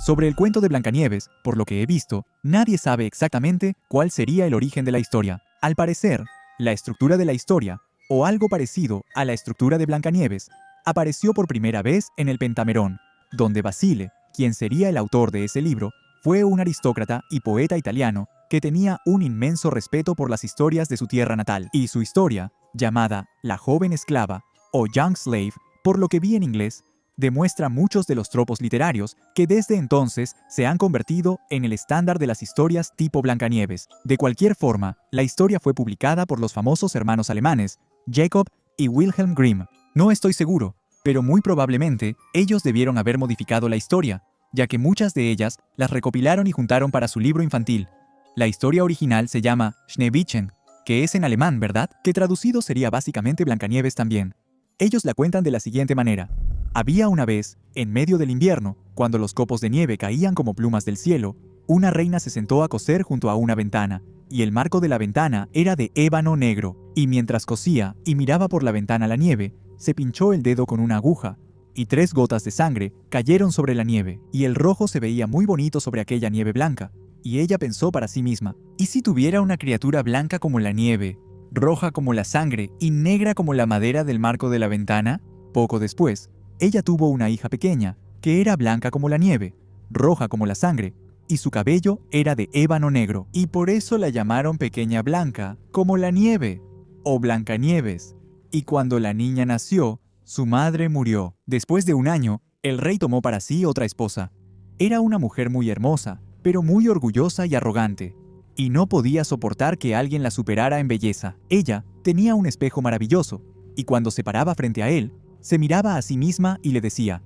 Sobre el cuento de Blancanieves, por lo que he visto, nadie sabe exactamente cuál sería el origen de la historia. Al parecer, la estructura de la historia, o algo parecido a la estructura de Blancanieves, apareció por primera vez en el Pentamerón, donde Basile, quien sería el autor de ese libro, fue un aristócrata y poeta italiano que tenía un inmenso respeto por las historias de su tierra natal, y su historia, llamada La joven esclava, o Young Slave, por lo que vi en inglés, demuestra muchos de los tropos literarios que desde entonces se han convertido en el estándar de las historias tipo Blancanieves. De cualquier forma, la historia fue publicada por los famosos hermanos alemanes, Jacob y Wilhelm Grimm. No estoy seguro, pero muy probablemente ellos debieron haber modificado la historia, ya que muchas de ellas las recopilaron y juntaron para su libro infantil. La historia original se llama Schneewittchen, que es en alemán, ¿verdad? Que traducido sería básicamente Blancanieves también. Ellos la cuentan de la siguiente manera. Había una vez, en medio del invierno, cuando los copos de nieve caían como plumas del cielo, una reina se sentó a coser junto a una ventana, y el marco de la ventana era de ébano negro, y mientras cosía y miraba por la ventana la nieve, se pinchó el dedo con una aguja, y 3 gotas de sangre cayeron sobre la nieve, y el rojo se veía muy bonito sobre aquella nieve blanca, y ella pensó para sí misma, ¿y si tuviera una criatura blanca como la nieve, roja como la sangre y negra como la madera del marco de la ventana? Poco después, ella tuvo una hija pequeña, que era blanca como la nieve, roja como la sangre, y su cabello era de ébano negro, y por eso la llamaron Pequeña Blanca, como la nieve, o Blancanieves. Y cuando la niña nació, su madre murió. Después de un año, el rey tomó para sí otra esposa. Era una mujer muy hermosa, pero muy orgullosa y arrogante, y no podía soportar que alguien la superara en belleza. Ella tenía un espejo maravilloso, y cuando se paraba frente a él, se miraba a sí misma y le decía,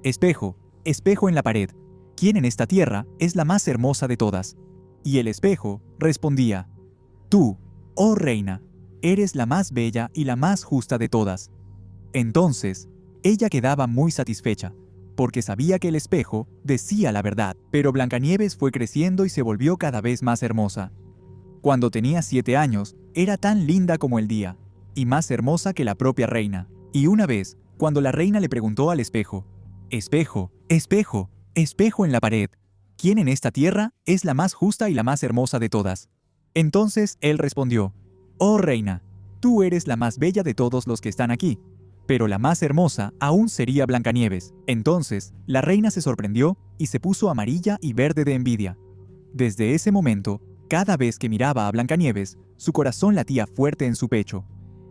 «Espejo, espejo en la pared, ¿quién en esta tierra es la más hermosa de todas?» Y el espejo respondía, «Tú, oh reina, eres la más bella y la más justa de todas». Entonces, ella quedaba muy satisfecha, porque sabía que el espejo decía la verdad. Pero Blancanieves fue creciendo y se volvió cada vez más hermosa. Cuando tenía 7 años, era tan linda como el día, y más hermosa que la propia reina. Y una vez, cuando la reina le preguntó al espejo, «Espejo, espejo, espejo en la pared, ¿quién en esta tierra es la más justa y la más hermosa de todas?». Entonces él respondió, «Oh reina, tú eres la más bella de todos los que están aquí, pero la más hermosa aún sería Blancanieves». Entonces la reina se sorprendió y se puso amarilla y verde de envidia. Desde ese momento, cada vez que miraba a Blancanieves, su corazón latía fuerte en su pecho.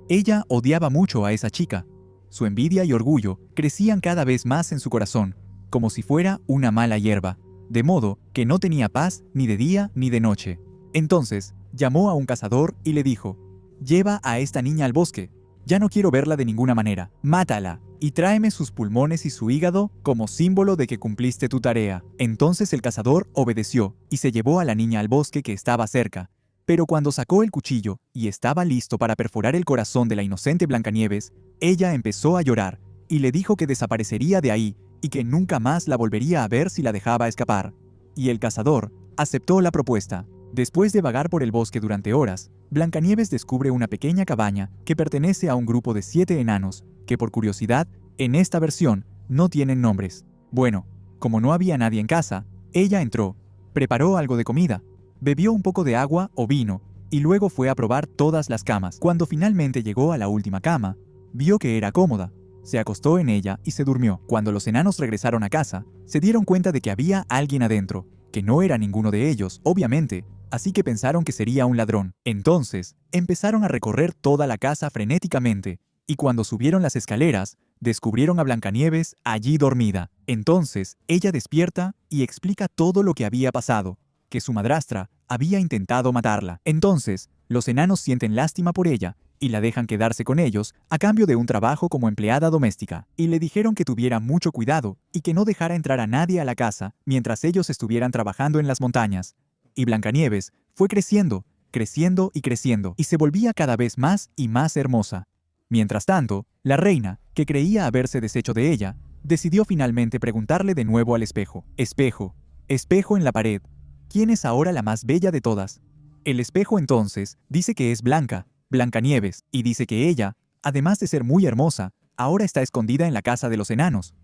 Ella odiaba mucho a esa chica. Su envidia y orgullo crecían cada vez más en su corazón, como si fuera una mala hierba, de modo que no tenía paz ni de día ni de noche. Entonces llamó a un cazador y le dijo, «Lleva a esta niña al bosque. Ya no quiero verla de ninguna manera. Mátala y tráeme sus pulmones y su hígado como símbolo de que cumpliste tu tarea». Entonces el cazador obedeció y se llevó a la niña al bosque que estaba cerca. Pero cuando sacó el cuchillo y estaba listo para perforar el corazón de la inocente Blancanieves, ella empezó a llorar y le dijo que desaparecería de ahí y que nunca más la volvería a ver si la dejaba escapar. Y el cazador aceptó la propuesta. Después de vagar por el bosque durante horas, Blancanieves descubre una pequeña cabaña que pertenece a un grupo de 7 enanos, que por curiosidad, en esta versión, no tienen nombres. Bueno, como no había nadie en casa, ella entró, preparó algo de comida, bebió un poco de agua o vino, y luego fue a probar todas las camas. Cuando finalmente llegó a la última cama, vio que era cómoda. Se acostó en ella y se durmió. Cuando los enanos regresaron a casa, se dieron cuenta de que había alguien adentro, que no era ninguno de ellos, obviamente, así que pensaron que sería un ladrón. Entonces, empezaron a recorrer toda la casa frenéticamente, y cuando subieron las escaleras, descubrieron a Blancanieves allí dormida. Entonces, ella despierta y explica todo lo que había pasado, que su madrastra había intentado matarla. Entonces, los enanos sienten lástima por ella y la dejan quedarse con ellos a cambio de un trabajo como empleada doméstica, y le dijeron que tuviera mucho cuidado y que no dejara entrar a nadie a la casa mientras ellos estuvieran trabajando en las montañas. Y Blancanieves fue creciendo, creciendo y creciendo, y se volvía cada vez más y más hermosa. Mientras tanto, la reina, que creía haberse deshecho de ella, decidió finalmente preguntarle de nuevo al espejo, «Espejo, espejo en la pared, ¿quién es ahora la más bella de todas?». El espejo entonces dice que es Blanca, Blancanieves, y dice que ella, además de ser muy hermosa, ahora está escondida en la casa de los enanos.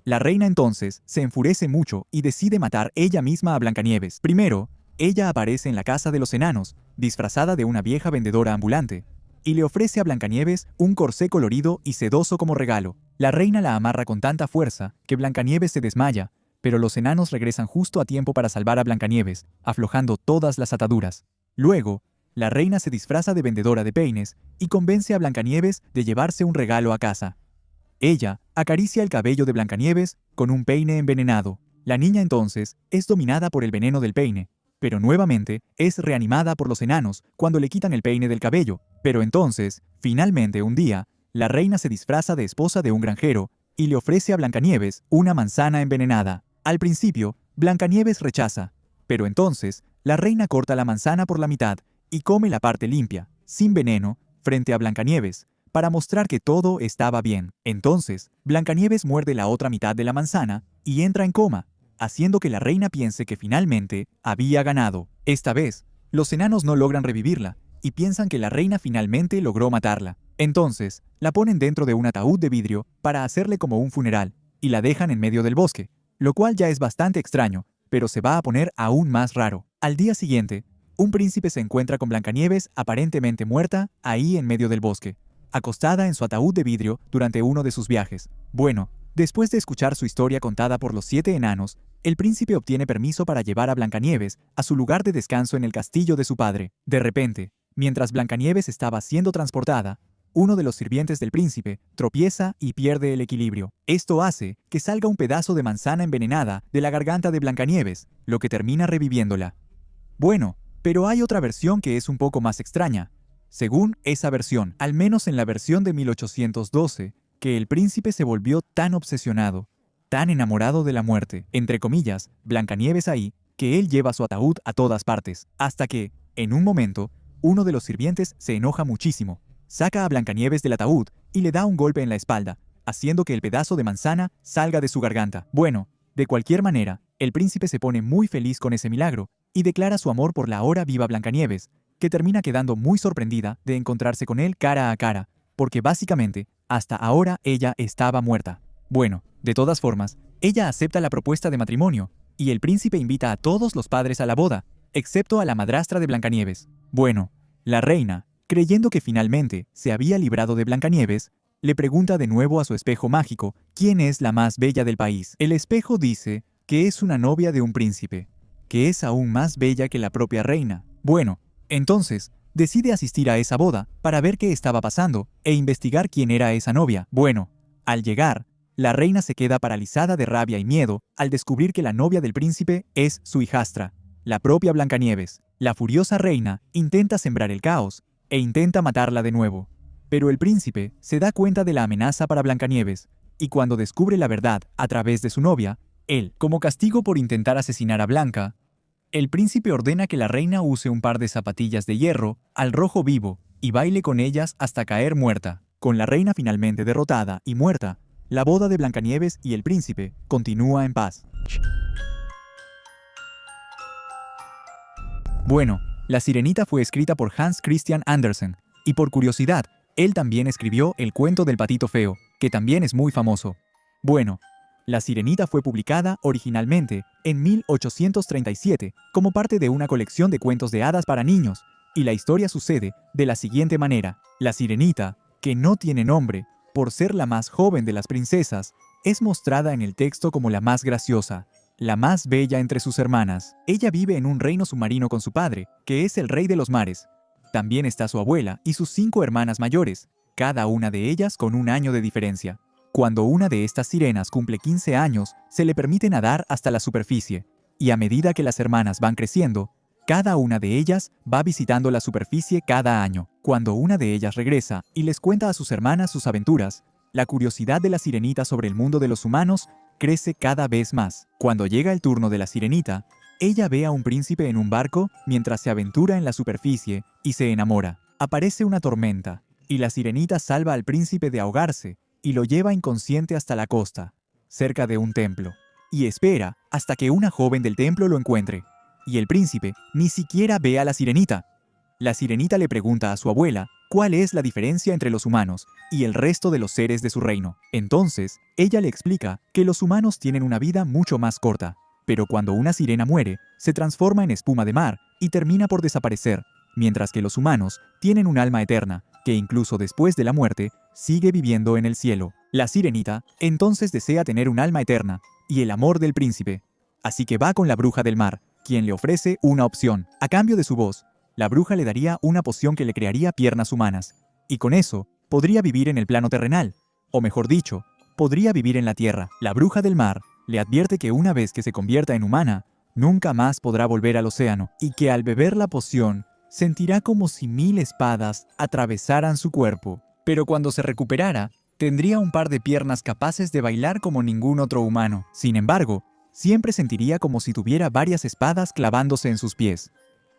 La reina entonces se enfurece mucho y decide matar ella misma a Blancanieves. Primero, ella aparece en la casa de los enanos, disfrazada de una vieja vendedora ambulante, y le ofrece a Blancanieves un corsé colorido y sedoso como regalo. La reina la amarra con tanta fuerza que Blancanieves se desmaya, pero los enanos regresan justo a tiempo para salvar a Blancanieves, aflojando todas las ataduras. Luego, la reina se disfraza de vendedora de peines y convence a Blancanieves de llevarse un regalo a casa. Ella acaricia el cabello de Blancanieves con un peine envenenado. La niña entonces es dominada por el veneno del peine, pero nuevamente es reanimada por los enanos cuando le quitan el peine del cabello. Pero entonces, finalmente un día, la reina se disfraza de esposa de un granjero y le ofrece a Blancanieves una manzana envenenada. Al principio, Blancanieves rechaza, pero entonces la reina corta la manzana por la mitad y come la parte limpia, sin veneno, frente a Blancanieves, para mostrar que todo estaba bien. Entonces, Blancanieves muerde la otra mitad de la manzana y entra en coma, haciendo que la reina piense que finalmente había ganado. Esta vez, los enanos no logran revivirla y piensan que la reina finalmente logró matarla. Entonces, la ponen dentro de un ataúd de vidrio para hacerle como un funeral y la dejan en medio del bosque, lo cual ya es bastante extraño, pero se va a poner aún más raro. Al día siguiente, un príncipe se encuentra con Blancanieves aparentemente muerta ahí en medio del bosque, acostada en su ataúd de vidrio durante uno de sus viajes. Bueno, después de escuchar su historia contada por los 7 enanos, el príncipe obtiene permiso para llevar a Blancanieves a su lugar de descanso en el castillo de su padre. De repente, mientras Blancanieves estaba siendo transportada, uno de los sirvientes del príncipe tropieza y pierde el equilibrio. Esto hace que salga un pedazo de manzana envenenada de la garganta de Blancanieves, lo que termina reviviéndola. Bueno, pero hay otra versión que es un poco más extraña. Según esa versión, al menos en la versión de 1812, que el príncipe se volvió tan obsesionado, tan enamorado de la muerte, entre comillas, Blancanieves ahí, que él lleva su ataúd a todas partes, hasta que, en un momento, uno de los sirvientes se enoja muchísimo, saca a Blancanieves del ataúd y le da un golpe en la espalda, haciendo que el pedazo de manzana salga de su garganta. Bueno, de cualquier manera, el príncipe se pone muy feliz con ese milagro y declara su amor por la ahora viva Blancanieves, que termina quedando muy sorprendida de encontrarse con él cara a cara, porque básicamente, hasta ahora ella estaba muerta. Bueno, de todas formas, ella acepta la propuesta de matrimonio, y el príncipe invita a todos los padres a la boda, excepto a la madrastra de Blancanieves. Bueno, la reina, creyendo que finalmente se había librado de Blancanieves, le pregunta de nuevo a su espejo mágico quién es la más bella del país. El espejo dice que es una novia de un príncipe, que es aún más bella que la propia reina. Bueno, entonces, decide asistir a esa boda para ver qué estaba pasando e investigar quién era esa novia. Bueno, al llegar, la reina se queda paralizada de rabia y miedo al descubrir que la novia del príncipe es su hijastra, la propia Blancanieves. La furiosa reina intenta sembrar el caos e intenta matarla de nuevo. Pero el príncipe se da cuenta de la amenaza para Blancanieves, y cuando descubre la verdad a través de su novia, él, como castigo por intentar asesinar a Blanca, el príncipe ordena que la reina use un par de zapatillas de hierro al rojo vivo y baile con ellas hasta caer muerta. Con la reina finalmente derrotada y muerta, la boda de Blancanieves y el príncipe continúa en paz. Bueno, La Sirenita fue escrita por Hans Christian Andersen, y por curiosidad, él también escribió El cuento del patito feo, que también es muy famoso. Bueno, La Sirenita fue publicada originalmente en 1837 como parte de una colección de cuentos de hadas para niños, y la historia sucede de la siguiente manera. La Sirenita, que no tiene nombre, por ser la más joven de las princesas, es mostrada en el texto como la más graciosa, la más bella entre sus hermanas. Ella vive en un reino submarino con su padre, que es el rey de los mares. También está su abuela y sus 5 hermanas mayores, cada una de ellas con un año de diferencia. Cuando una de estas sirenas cumple 15 años, se le permite nadar hasta la superficie, y a medida que las hermanas van creciendo, cada una de ellas va visitando la superficie cada año. Cuando una de ellas regresa y les cuenta a sus hermanas sus aventuras, la curiosidad de la sirenita sobre el mundo de los humanos crece cada vez más. Cuando llega el turno de la sirenita, ella ve a un príncipe en un barco mientras se aventura en la superficie y se enamora. Aparece una tormenta, y la sirenita salva al príncipe de ahogarse y lo lleva inconsciente hasta la costa, cerca de un templo, y espera hasta que una joven del templo lo encuentre. Y el príncipe ni siquiera ve a la sirenita. La sirenita le pregunta a su abuela cuál es la diferencia entre los humanos y el resto de los seres de su reino. Entonces, ella le explica que los humanos tienen una vida mucho más corta, pero cuando una sirena muere, se transforma en espuma de mar y termina por desaparecer, mientras que los humanos tienen un alma eterna, que incluso después de la muerte, sigue viviendo en el cielo. La sirenita entonces desea tener un alma eterna y el amor del príncipe, así que va con la bruja del mar, quien le ofrece una opción. A cambio de su voz, la bruja le daría una poción que le crearía piernas humanas, y con eso podría vivir en el plano terrenal, o mejor dicho, podría vivir en la tierra. La bruja del mar le advierte que una vez que se convierta en humana, nunca más podrá volver al océano, y que al beber la poción, sentirá como si 1000 espadas atravesaran su cuerpo. Pero cuando se recuperara, tendría un par de piernas capaces de bailar como ningún otro humano. Sin embargo, siempre sentiría como si tuviera varias espadas clavándose en sus pies.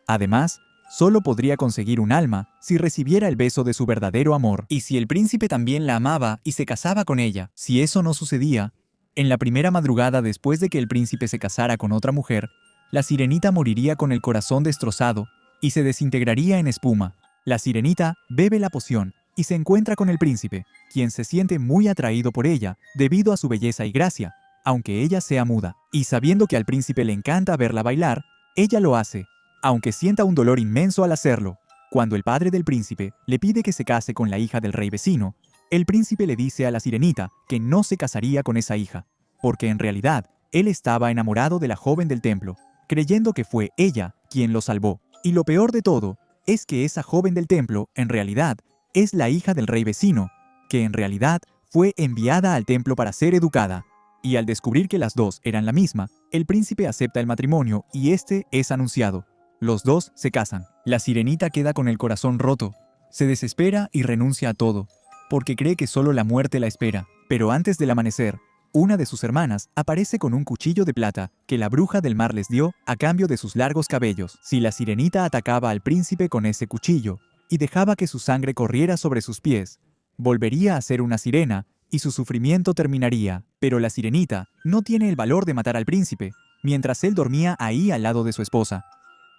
Además, solo podría conseguir un alma si recibiera el beso de su verdadero amor, y si el príncipe también la amaba y se casaba con ella. Si eso no sucedía, en la primera madrugada después de que el príncipe se casara con otra mujer, la sirenita moriría con el corazón destrozado y se desintegraría en espuma. La sirenita bebe la poción y se encuentra con el príncipe, quien se siente muy atraído por ella debido a su belleza y gracia, aunque ella sea muda. Y sabiendo que al príncipe le encanta verla bailar, ella lo hace, aunque sienta un dolor inmenso al hacerlo. Cuando el padre del príncipe le pide que se case con la hija del rey vecino, el príncipe le dice a la sirenita que no se casaría con esa hija, porque en realidad él estaba enamorado de la joven del templo, creyendo que fue ella quien lo salvó. Y lo peor de todo es que esa joven del templo, en realidad, es la hija del rey vecino, que en realidad fue enviada al templo para ser educada. Y al descubrir que las dos eran la misma, el príncipe acepta el matrimonio y este es anunciado. Los dos se casan. La sirenita queda con el corazón roto, se desespera y renuncia a todo, porque cree que solo la muerte la espera. Pero antes del amanecer, una de sus hermanas aparece con un cuchillo de plata que la bruja del mar les dio a cambio de sus largos cabellos. Si la sirenita atacaba al príncipe con ese cuchillo y dejaba que su sangre corriera sobre sus pies, volvería a ser una sirena y su sufrimiento terminaría. Pero la sirenita no tiene el valor de matar al príncipe, mientras él dormía ahí al lado de su esposa.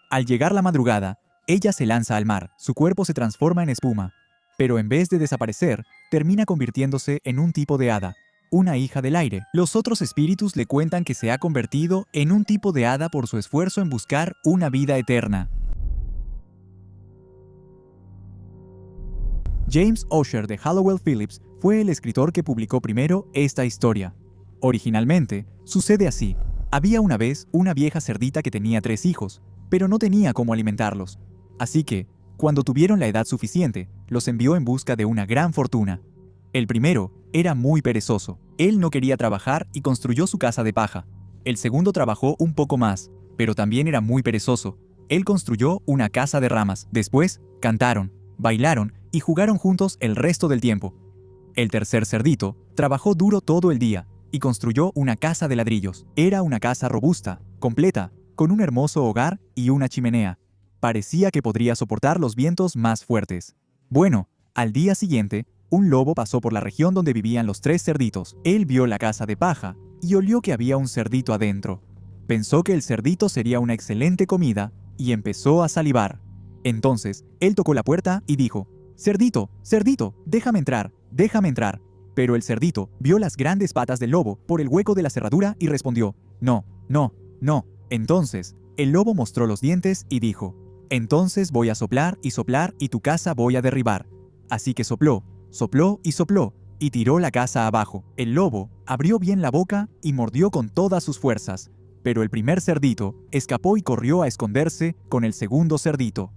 Al llegar la madrugada, ella se lanza al mar, su cuerpo se transforma en espuma, pero en vez de desaparecer, termina convirtiéndose en un tipo de hada, una hija del aire. Los otros espíritus le cuentan que se ha convertido en un tipo de hada por su esfuerzo en buscar una vida eterna. James Ussher de Hallowell Phillips fue el escritor que publicó primero esta historia. Originalmente, sucede así. Había una vez una vieja cerdita que tenía 3 hijos, pero no tenía cómo alimentarlos. Así que, cuando tuvieron la edad suficiente, los envió en busca de una gran fortuna. El primero era muy perezoso. Él no quería trabajar y construyó su casa de paja. El segundo trabajó un poco más, pero también era muy perezoso. Él construyó una casa de ramas. Después, cantaron, bailaron y jugaron juntos el resto del tiempo. El tercer cerdito trabajó duro todo el día y construyó una casa de ladrillos. Era una casa robusta, completa, con un hermoso hogar y una chimenea. Parecía que podría soportar los vientos más fuertes. Bueno, al día siguiente, un lobo pasó por la región donde vivían los 3 cerditos. Él vio la casa de paja y olió que había un cerdito adentro. Pensó que el cerdito sería una excelente comida y empezó a salivar. Entonces, él tocó la puerta y dijo: «Cerdito, cerdito, déjame entrar, déjame entrar». Pero el cerdito vio las grandes patas del lobo por el hueco de la cerradura y respondió: «No, no, no». Entonces, el lobo mostró los dientes y dijo: «Entonces voy a soplar y tu casa voy a derribar». Así que sopló, sopló y tiró la casa abajo. El lobo abrió bien la boca y mordió con todas sus fuerzas, pero el primer cerdito escapó y corrió a esconderse con el segundo cerdito.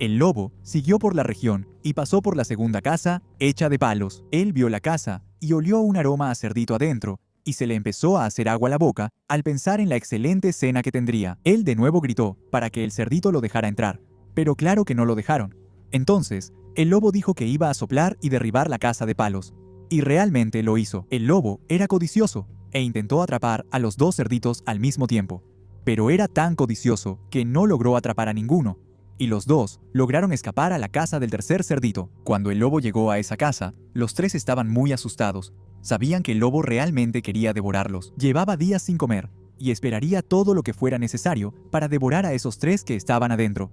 El lobo siguió por la región y pasó por la segunda casa, hecha de palos. Él vio la casa y olió un aroma a cerdito adentro, y se le empezó a hacer agua a la boca al pensar en la excelente cena que tendría. Él de nuevo gritó para que el cerdito lo dejara entrar, pero claro que no lo dejaron. Entonces, el lobo dijo que iba a soplar y derribar la casa de palos. Y realmente lo hizo. El lobo era codicioso e intentó atrapar a los 2 cerditos al mismo tiempo. Pero era tan codicioso que no logró atrapar a ninguno, y los 2 lograron escapar a la casa del tercer cerdito. Cuando el lobo llegó a esa casa, los 3 estaban muy asustados. Sabían que el lobo realmente quería devorarlos. Llevaba días sin comer, y esperaría todo lo que fuera necesario para devorar a esos 3 que estaban adentro.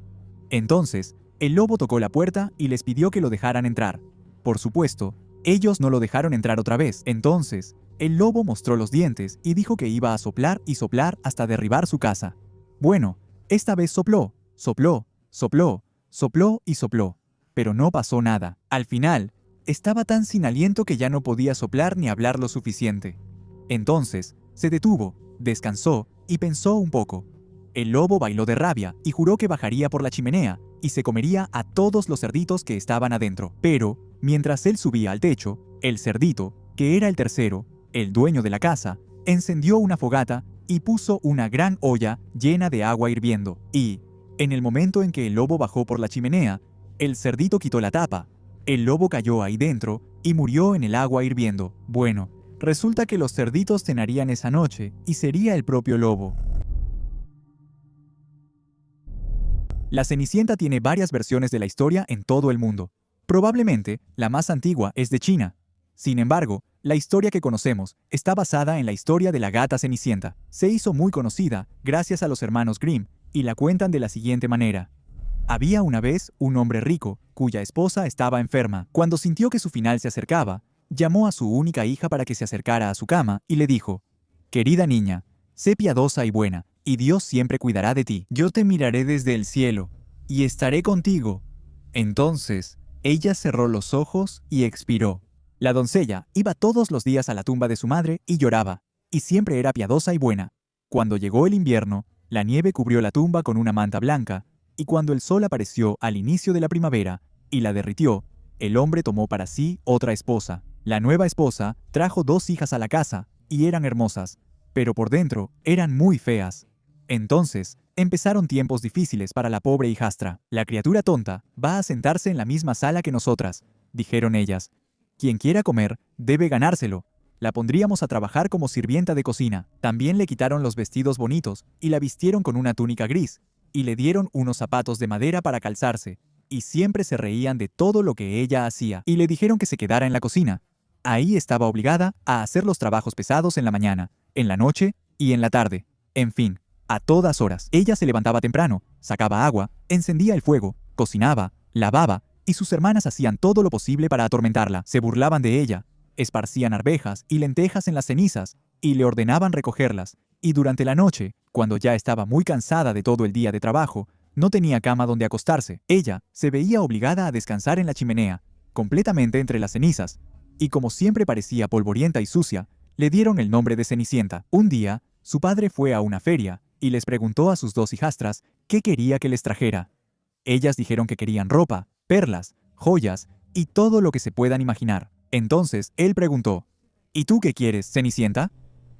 Entonces, El lobo tocó la puerta y les pidió que lo dejaran entrar. Por supuesto, ellos no lo dejaron entrar otra vez. Entonces, el lobo mostró los dientes y dijo que iba a soplar y soplar hasta derribar su casa. Bueno, esta vez sopló, sopló, sopló, sopló y sopló, pero no pasó nada. Al final, estaba tan sin aliento que ya no podía soplar ni hablar lo suficiente. Entonces, se detuvo, descansó y pensó un poco. El lobo bailó de rabia y juró que bajaría por la chimenea y se comería a todos los cerditos que estaban adentro. Pero, mientras él subía al techo, el cerdito, que era el tercero, el dueño de la casa, encendió una fogata y puso una gran olla llena de agua hirviendo. Y, en el momento en que el lobo bajó por la chimenea, el cerdito quitó la tapa. El lobo cayó ahí dentro y murió en el agua hirviendo. Bueno, resulta que los cerditos cenarían esa noche y sería el propio lobo. La Cenicienta tiene varias versiones de la historia en todo el mundo. Probablemente, la más antigua es de China. Sin embargo, la historia que conocemos está basada en la historia de la gata Cenicienta. Se hizo muy conocida gracias a los hermanos Grimm y la cuentan de la siguiente manera. Había una vez un hombre rico cuya esposa estaba enferma. Cuando sintió que su final se acercaba, llamó a su única hija para que se acercara a su cama y le dijo: «Querida niña, sé piadosa y buena, y Dios siempre cuidará de ti. Yo te miraré desde el cielo, y estaré contigo». Entonces, ella cerró los ojos y expiró. La doncella iba todos los días a la tumba de su madre y lloraba, y siempre era piadosa y buena. Cuando llegó el invierno, la nieve cubrió la tumba con una manta blanca, y cuando el sol apareció al inicio de la primavera y la derritió, el hombre tomó para sí otra esposa. La nueva esposa trajo 2 hijas a la casa, y eran hermosas, pero por dentro eran muy feas. Entonces, empezaron tiempos difíciles para la pobre hijastra. «La criatura tonta va a sentarse en la misma sala que nosotras», dijeron ellas. «Quien quiera comer, debe ganárselo. La pondríamos a trabajar como sirvienta de cocina». También le quitaron los vestidos bonitos y la vistieron con una túnica gris, y le dieron unos zapatos de madera para calzarse, y siempre se reían de todo lo que ella hacía, y le dijeron que se quedara en la cocina. Ahí estaba obligada a hacer los trabajos pesados en la mañana, en la noche y en la tarde. En fin, a todas horas. Ella se levantaba temprano, sacaba agua, encendía el fuego, cocinaba, lavaba, y sus hermanas hacían todo lo posible para atormentarla. Se burlaban de ella, esparcían arvejas y lentejas en las cenizas, y le ordenaban recogerlas. Y durante la noche, cuando ya estaba muy cansada de todo el día de trabajo, no tenía cama donde acostarse. Ella se veía obligada a descansar en la chimenea, completamente entre las cenizas, y como siempre parecía polvorienta y sucia, le dieron el nombre de Cenicienta. Un día, su padre fue a una feria y les preguntó a sus 2 hijastras qué quería que les trajera. Ellas dijeron que querían ropa, perlas, joyas y todo lo que se puedan imaginar. Entonces él preguntó: «¿Y tú qué quieres, Cenicienta?».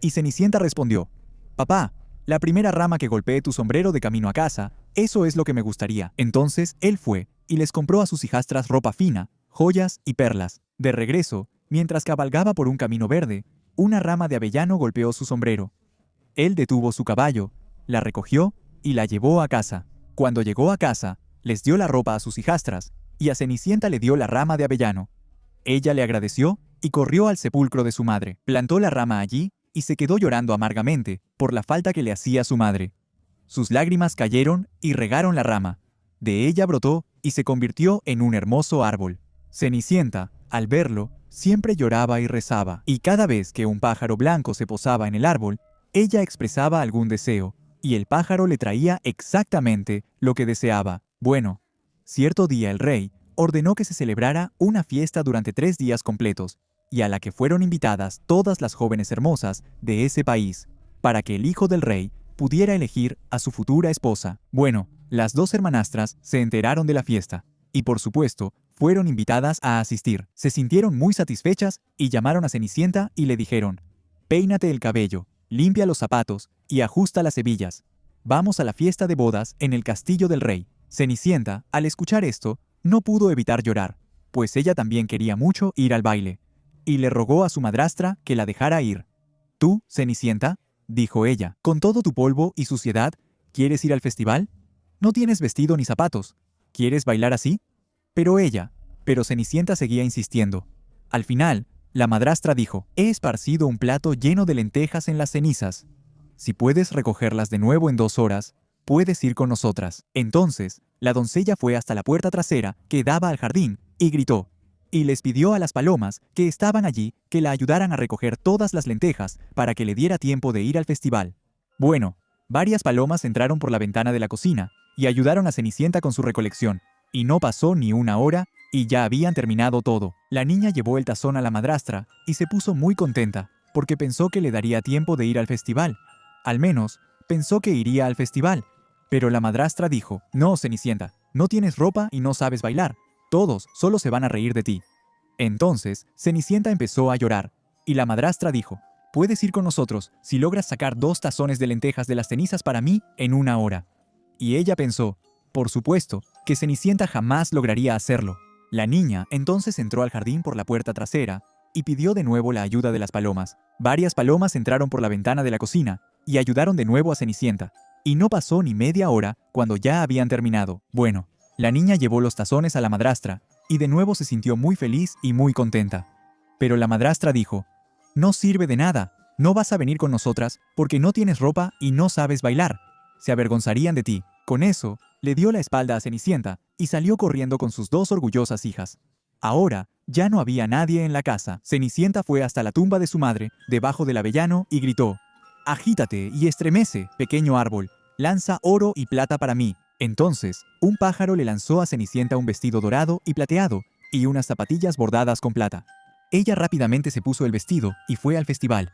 Y Cenicienta respondió: «Papá, la primera rama que golpee tu sombrero de camino a casa, eso es lo que me gustaría». Entonces él fue y les compró a sus hijastras ropa fina, joyas y perlas. De regreso, mientras cabalgaba por un camino verde, una rama de avellano golpeó su sombrero. Él detuvo su caballo, la recogió y la llevó a casa. Cuando llegó a casa, les dio la ropa a sus hijastras, y a Cenicienta le dio la rama de avellano. Ella le agradeció y corrió al sepulcro de su madre. Plantó la rama allí y se quedó llorando amargamente por la falta que le hacía su madre. Sus lágrimas cayeron y regaron la rama. De ella brotó y se convirtió en un hermoso árbol. Cenicienta, al verlo, siempre lloraba y rezaba, y cada vez que un pájaro blanco se posaba en el árbol, ella expresaba algún deseo, y el pájaro le traía exactamente lo que deseaba. Bueno, cierto día el rey ordenó que se celebrara una fiesta durante 3 días completos, y a la que fueron invitadas todas las jóvenes hermosas de ese país, para que el hijo del rey pudiera elegir a su futura esposa. Bueno, las 2 hermanastras se enteraron de la fiesta, y por supuesto, fueron invitadas a asistir. Se sintieron muy satisfechas y llamaron a Cenicienta y le dijeron: «Peínate el cabello, limpia los zapatos y ajusta las hebillas. Vamos a la fiesta de bodas en el castillo del rey». Cenicienta, al escuchar esto, no pudo evitar llorar, pues ella también quería mucho ir al baile, y le rogó a su madrastra que la dejara ir. «Tú, Cenicienta», dijo ella, «con todo tu polvo y suciedad, ¿quieres ir al festival? No tienes vestido ni zapatos. ¿Quieres bailar así?». Pero Cenicienta seguía insistiendo. Al final, la madrastra dijo: «He esparcido un plato lleno de lentejas en las cenizas. Si puedes recogerlas de nuevo en 2 horas, puedes ir con nosotras». Entonces, La doncella fue hasta la puerta trasera que daba al jardín y gritó. Y les pidió a las palomas que estaban allí que la ayudaran a recoger todas las lentejas para que le diera tiempo de ir al festival. Bueno, varias palomas entraron por la ventana de la cocina y ayudaron a Cenicienta con su recolección, y no pasó ni una hora y ya habían terminado todo. La niña llevó el tazón a la madrastra y se puso muy contenta, porque pensó que le daría tiempo de ir al festival. Al menos, pensó que iría al festival. Pero la madrastra dijo, «No, Cenicienta, no tienes ropa y no sabes bailar. Todos solo se van a reír de ti». Entonces, Cenicienta empezó a llorar, y la madrastra dijo, «Puedes ir con nosotros si logras sacar 2 tazones de lentejas de las cenizas para mí en 1 hora». Y ella pensó, por supuesto, que Cenicienta jamás lograría hacerlo. La niña entonces entró al jardín por la puerta trasera y pidió de nuevo la ayuda de las palomas. Varias palomas entraron por la ventana de la cocina y ayudaron de nuevo a Cenicienta. Y no pasó ni media hora cuando ya habían terminado. Bueno, la niña llevó los tazones a la madrastra y de nuevo se sintió muy feliz y muy contenta. Pero la madrastra dijo, «No sirve de nada, no vas a venir con nosotras porque no tienes ropa y no sabes bailar. Se avergonzarían de ti». Con eso, le dio la espalda a Cenicienta y salió corriendo con sus 2 orgullosas hijas. Ahora, ya no había nadie en la casa. Cenicienta fue hasta la tumba de su madre, debajo del avellano, y gritó, «Agítate y estremece, pequeño árbol, lanza oro y plata para mí». Entonces, un pájaro le lanzó a Cenicienta un vestido dorado y plateado y unas zapatillas bordadas con plata. Ella rápidamente se puso el vestido y fue al festival.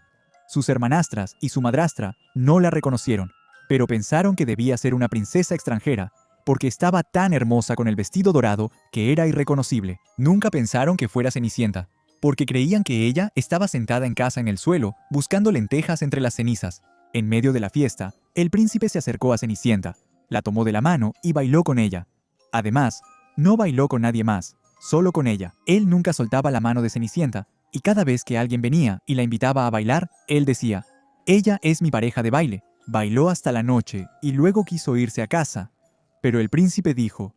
Sus hermanastras y su madrastra no la reconocieron, pero pensaron que debía ser una princesa extranjera, porque estaba tan hermosa con el vestido dorado que era irreconocible. Nunca pensaron que fuera Cenicienta, porque creían que ella estaba sentada en casa en el suelo, buscando lentejas entre las cenizas. En medio de la fiesta, el príncipe se acercó a Cenicienta, la tomó de la mano y bailó con ella. Además, no bailó con nadie más, solo con ella. Él nunca soltaba la mano de Cenicienta, y cada vez que alguien venía y la invitaba a bailar, él decía, «Ella es mi pareja de baile». Bailó hasta la noche y luego quiso irse a casa. Pero el príncipe dijo,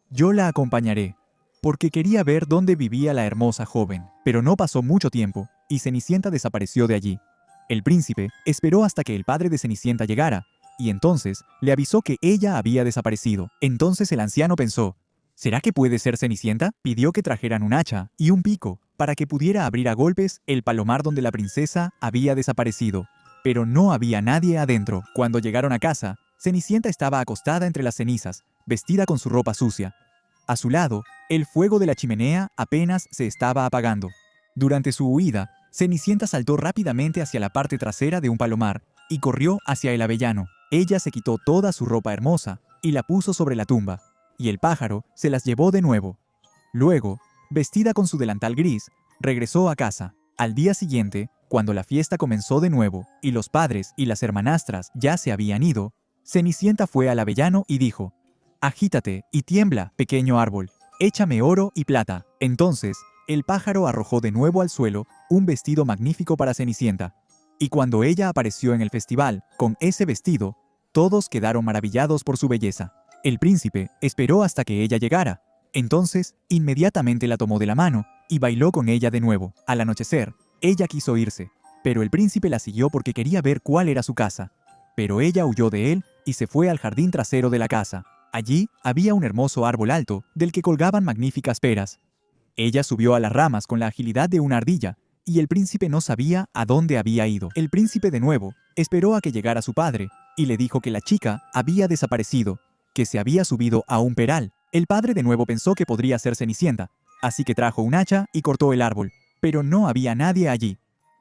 «Yo la acompañaré», porque quería ver dónde vivía la hermosa joven. Pero no pasó mucho tiempo y Cenicienta desapareció de allí. El príncipe esperó hasta que el padre de Cenicienta llegara y entonces le avisó que ella había desaparecido. Entonces el anciano pensó, ¿será que puede ser Cenicienta? Pidió que trajeran un hacha y un pico para que pudiera abrir a golpes el palomar donde la princesa había desaparecido. Pero no había nadie adentro. Cuando llegaron a casa, Cenicienta estaba acostada entre las cenizas, vestida con su ropa sucia. A su lado, el fuego de la chimenea apenas se estaba apagando. Durante su huida, Cenicienta saltó rápidamente hacia la parte trasera de un palomar y corrió hacia el avellano. Ella se quitó toda su ropa hermosa y la puso sobre la tumba, y el pájaro se las llevó de nuevo. Luego, vestida con su delantal gris, regresó a casa. Al día siguiente, cuando la fiesta comenzó de nuevo y los padres y las hermanastras ya se habían ido, Cenicienta fue al avellano y dijo, «Agítate y tiembla, pequeño árbol, échame oro y plata». Entonces, el pájaro arrojó de nuevo al suelo un vestido magnífico para Cenicienta. Y cuando ella apareció en el festival con ese vestido, todos quedaron maravillados por su belleza. El príncipe esperó hasta que ella llegara. Entonces, inmediatamente la tomó de la mano y bailó con ella de nuevo. Al anochecer, ella quiso irse, pero el príncipe la siguió porque quería ver cuál era su casa. Pero ella huyó de él y se fue al jardín trasero de la casa. Allí había un hermoso árbol alto del que colgaban magníficas peras. Ella subió a las ramas con la agilidad de una ardilla, y el príncipe no sabía a dónde había ido. El príncipe de nuevo esperó a que llegara su padre y le dijo que la chica había desaparecido, que se había subido a un peral. El padre de nuevo pensó que podría ser Cenicienta, así que trajo un hacha y cortó el árbol, pero no había nadie allí.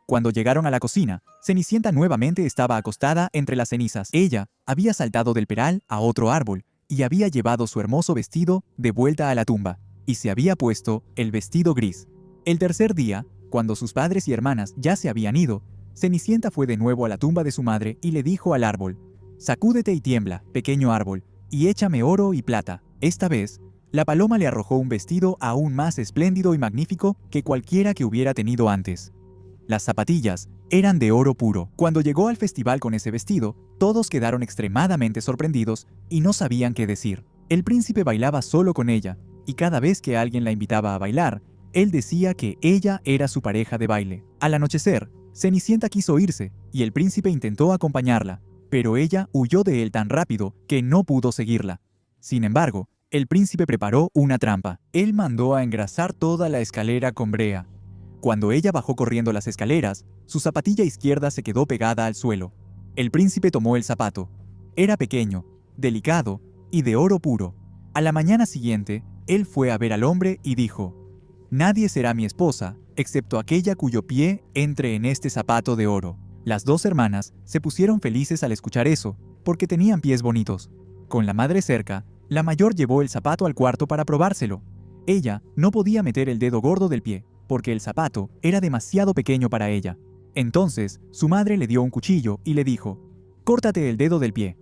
Cuando llegaron a la cocina, Cenicienta nuevamente estaba acostada entre las cenizas. Ella había saltado del peral a otro árbol y había llevado su hermoso vestido de vuelta a la tumba, y se había puesto el vestido gris. El tercer día, cuando sus padres y hermanas ya se habían ido, Cenicienta fue de nuevo a la tumba de su madre y le dijo al árbol, «Sacúdete y tiembla, pequeño árbol, y échame oro y plata». Esta vez, la paloma le arrojó un vestido aún más espléndido y magnífico que cualquiera que hubiera tenido antes. Las zapatillas eran de oro puro. Cuando llegó al festival con ese vestido, todos quedaron extremadamente sorprendidos y no sabían qué decir. El príncipe bailaba solo con ella, y cada vez que alguien la invitaba a bailar, él decía que ella era su pareja de baile. Al anochecer, Cenicienta quiso irse, y el príncipe intentó acompañarla, pero ella huyó de él tan rápido que no pudo seguirla. Sin embargo, el príncipe preparó una trampa. Él mandó a engrasar toda la escalera con brea. Cuando ella bajó corriendo las escaleras, su zapatilla izquierda se quedó pegada al suelo. El príncipe tomó el zapato. Era pequeño, delicado y de oro puro. A la mañana siguiente, él fue a ver al hombre y dijo: «Nadie será mi esposa, excepto aquella cuyo pie entre en este zapato de oro». Las dos hermanas se pusieron felices al escuchar eso, porque tenían pies bonitos. Con la madre cerca, la mayor llevó el zapato al cuarto para probárselo. Ella no podía meter el dedo gordo del pie, porque el zapato era demasiado pequeño para ella. Entonces, su madre le dio un cuchillo y le dijo: «Córtate el dedo del pie.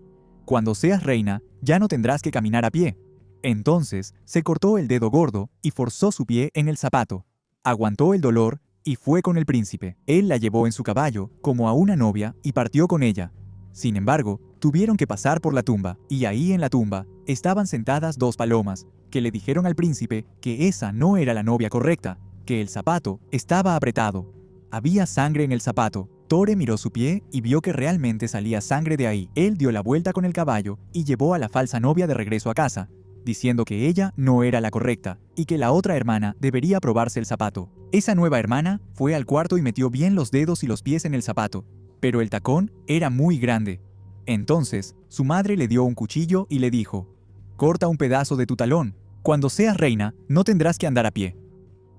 Cuando seas reina, ya no tendrás que caminar a pie». Entonces, se cortó el dedo gordo y forzó su pie en el zapato. Aguantó el dolor y fue con el príncipe. Él la llevó en su caballo, como a una novia, y partió con ella. Sin embargo, tuvieron que pasar por la tumba, y ahí en la tumba estaban sentadas dos palomas, que le dijeron al príncipe que esa no era la novia correcta, que el zapato estaba apretado. Había sangre en el zapato. Tore miró su pie y vio que realmente salía sangre de ahí. Él dio la vuelta con el caballo y llevó a la falsa novia de regreso a casa, diciendo que ella no era la correcta y que la otra hermana debería probarse el zapato. Esa nueva hermana fue al cuarto y metió bien los dedos y los pies en el zapato, pero el tacón era muy grande. Entonces, su madre le dio un cuchillo y le dijo: «Corta un pedazo de tu talón. Cuando seas reina, no tendrás que andar a pie».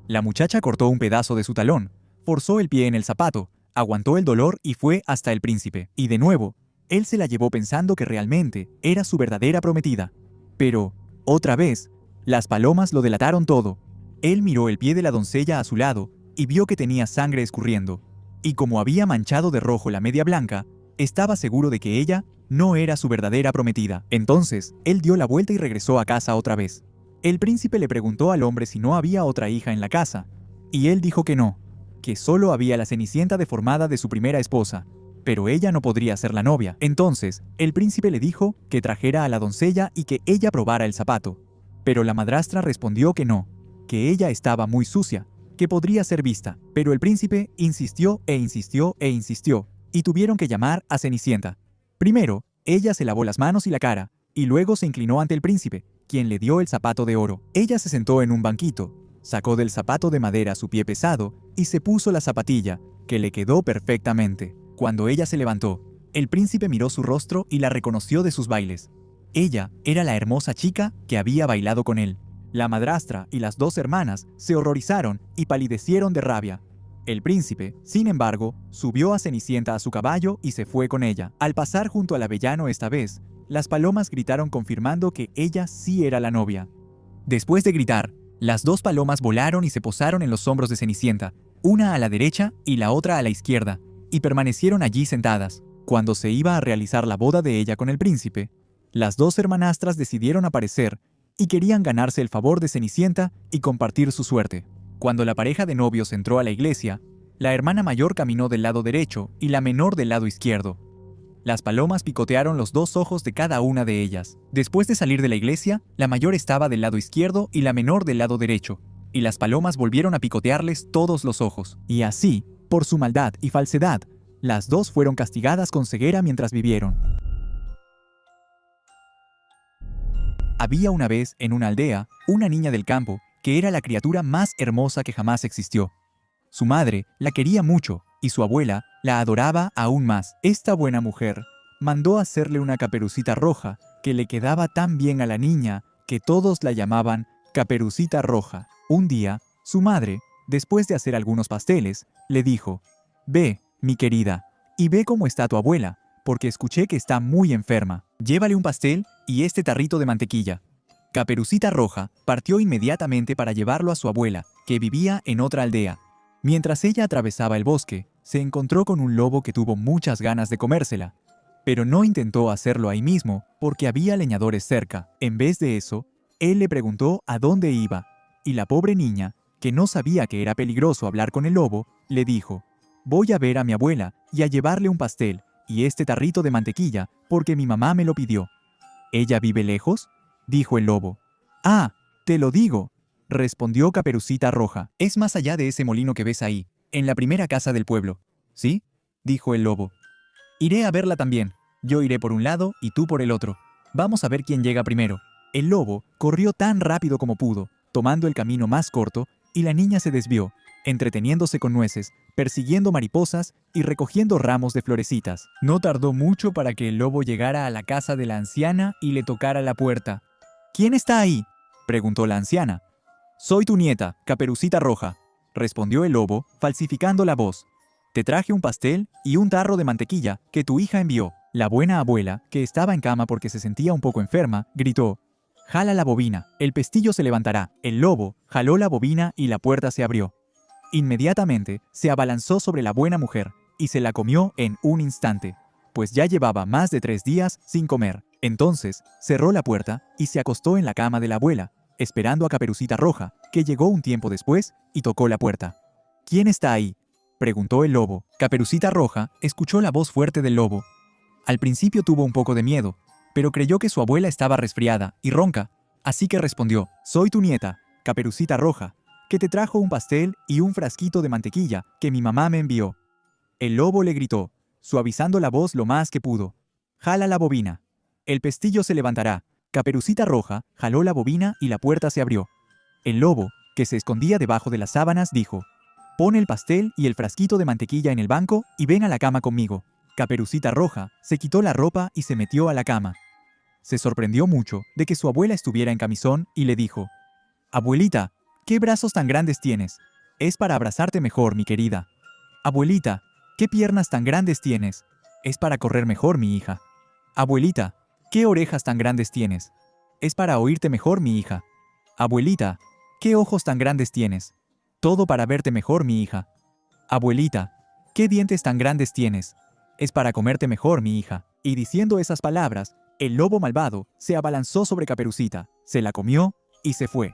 La muchacha cortó un pedazo de su talón, forzó el pie en el zapato, aguantó el dolor y fue hasta el príncipe. Y de nuevo, él se la llevó pensando que realmente era su verdadera prometida. Pero, otra vez, las palomas lo delataron todo. Él miró el pie de la doncella a su lado y vio que tenía sangre escurriendo. Y como había manchado de rojo la media blanca, estaba seguro de que ella no era su verdadera prometida. Entonces, él dio la vuelta y regresó a casa otra vez. El príncipe le preguntó al hombre si no había otra hija en la casa, y él dijo que no, que solo había la Cenicienta deformada de su primera esposa, pero ella no podría ser la novia. Entonces, el príncipe le dijo que trajera a la doncella y que ella probara el zapato. Pero la madrastra respondió que no, que ella estaba muy sucia, que podría ser vista. Pero el príncipe insistió e insistió e insistió, y tuvieron que llamar a Cenicienta. Primero, ella se lavó las manos y la cara, y luego se inclinó ante el príncipe, quien le dio el zapato de oro. Ella se sentó en un banquito, sacó del zapato de madera su pie pesado y se puso la zapatilla, que le quedó perfectamente. Cuando ella se levantó, el príncipe miró su rostro y la reconoció de sus bailes. Ella era la hermosa chica que había bailado con él. La madrastra y las dos hermanas se horrorizaron y palidecieron de rabia. El príncipe, sin embargo, subió a Cenicienta a su caballo y se fue con ella. Al pasar junto al avellano esta vez, las palomas gritaron confirmando que ella sí era la novia. Después de gritar, las dos palomas volaron y se posaron en los hombros de Cenicienta, una a la derecha y la otra a la izquierda, y permanecieron allí sentadas. Cuando se iba a realizar la boda de ella con el príncipe, las dos hermanastras decidieron aparecer y querían ganarse el favor de Cenicienta y compartir su suerte. Cuando la pareja de novios entró a la iglesia, la hermana mayor caminó del lado derecho y la menor del lado izquierdo. Las palomas picotearon los dos ojos de cada una de ellas. Después de salir de la iglesia, la mayor estaba del lado izquierdo y la menor del lado derecho, y las palomas volvieron a picotearles todos los ojos. Y así, por su maldad y falsedad, las dos fueron castigadas con ceguera mientras vivieron. Había una vez en una aldea una niña del campo que era la criatura más hermosa que jamás existió. Su madre la quería mucho y su abuela la adoraba aún más. Esta buena mujer mandó hacerle una caperucita roja que le quedaba tan bien a la niña que todos la llamaban Caperucita Roja. Un día, su madre, después de hacer algunos pasteles, le dijo: «Ve, mi querida, y ve cómo está tu abuela, porque escuché que está muy enferma. Llévale un pastel y este tarrito de mantequilla». Caperucita Roja partió inmediatamente para llevarlo a su abuela, que vivía en otra aldea. Mientras ella atravesaba el bosque, se encontró con un lobo que tuvo muchas ganas de comérsela, pero no intentó hacerlo ahí mismo porque había leñadores cerca. En vez de eso, él le preguntó a dónde iba, y la pobre niña, que no sabía que era peligroso hablar con el lobo, le dijo: «Voy a ver a mi abuela y a llevarle un pastel y este tarrito de mantequilla porque mi mamá me lo pidió». «¿Ella vive lejos?», dijo el lobo. «Ah, te lo digo», respondió Caperucita Roja. «Es más allá de ese molino que ves ahí, en la primera casa del pueblo». «¿Sí?», dijo el lobo. «Iré a verla también. Yo iré por un lado y tú por el otro. Vamos a ver quién llega primero». El lobo corrió tan rápido como pudo, tomando el camino más corto, y la niña se desvió, entreteniéndose con nueces, persiguiendo mariposas y recogiendo ramos de florecitas. No tardó mucho para que el lobo llegara a la casa de la anciana y le tocara la puerta. ¿Quién está ahí?, preguntó la anciana. Soy tu nieta, Caperucita Roja, respondió el lobo, falsificando la voz. Te traje un pastel y un tarro de mantequilla que tu hija envió. La buena abuela, que estaba en cama porque se sentía un poco enferma, gritó: «Jala la bobina, el pestillo se levantará». El lobo jaló la bobina y la puerta se abrió. Inmediatamente se abalanzó sobre la buena mujer y se la comió en un instante, pues ya llevaba más de 3 días sin comer. Entonces cerró la puerta y se acostó en la cama de la abuela, esperando a Caperucita Roja, que llegó un tiempo después y tocó la puerta. ¿Quién está ahí?, preguntó el lobo. Caperucita Roja escuchó la voz fuerte del lobo. Al principio tuvo un poco de miedo, pero creyó que su abuela estaba resfriada y ronca, así que respondió: «Soy tu nieta, Caperucita Roja, que te trajo un pastel y un frasquito de mantequilla que mi mamá me envió». El lobo le gritó, suavizando la voz lo más que pudo: «Jala la bobina, el pestillo se levantará». Caperucita Roja jaló la bobina y la puerta se abrió. El lobo, que se escondía debajo de las sábanas, dijo: «Pon el pastel y el frasquito de mantequilla en el banco y ven a la cama conmigo». Caperucita Roja se quitó la ropa y se metió a la cama. Se sorprendió mucho de que su abuela estuviera en camisón y le dijo: «Abuelita, ¿qué brazos tan grandes tienes? Es para abrazarte mejor, mi querida». «Abuelita, ¿qué piernas tan grandes tienes? Es para correr mejor, mi hija». «Abuelita, ¿qué orejas tan grandes tienes? Es para oírte mejor, mi hija». «Abuelita, ¿qué ojos tan grandes tienes? Todo para verte mejor, mi hija». «Abuelita, ¿qué dientes tan grandes tienes? Es para comerte mejor, mi hija». Y diciendo esas palabras, el lobo malvado se abalanzó sobre Caperucita, se la comió y se fue.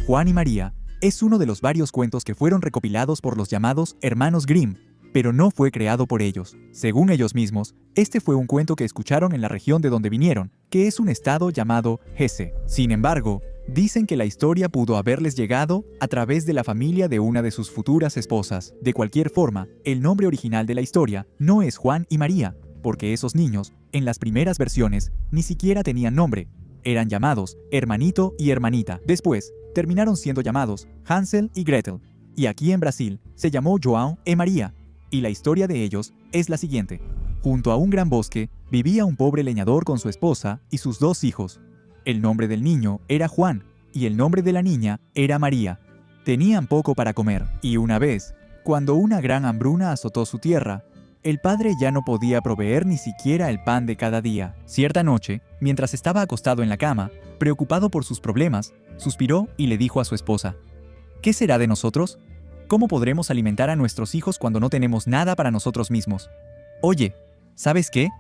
Juan y María es uno de los varios cuentos que fueron recopilados por los llamados Hermanos Grimm, pero no fue creado por ellos. Según ellos mismos, este fue un cuento que escucharon en la región de donde vinieron, que es un estado llamado Hesse. Sin embargo, dicen que la historia pudo haberles llegado a través de la familia de una de sus futuras esposas. De cualquier forma, el nombre original de la historia no es Juan y María, porque esos niños, en las primeras versiones, ni siquiera tenían nombre. Eran llamados Hermanito y Hermanita. Después, terminaron siendo llamados Hansel y Gretel. Y aquí en Brasil, se llamó João e María. Y la historia de ellos es la siguiente. Junto a un gran bosque, vivía un pobre leñador con su esposa y sus 2 hijos. El nombre del niño era Juan y el nombre de la niña era María. Tenían poco para comer y una vez, cuando una gran hambruna azotó su tierra, el padre ya no podía proveer ni siquiera el pan de cada día. Cierta noche, mientras estaba acostado en la cama, preocupado por sus problemas, suspiró y le dijo a su esposa: «¿Qué será de nosotros? ¿Cómo podremos alimentar a nuestros hijos cuando no tenemos nada para nosotros mismos?» «Oye, ¿sabes qué?»,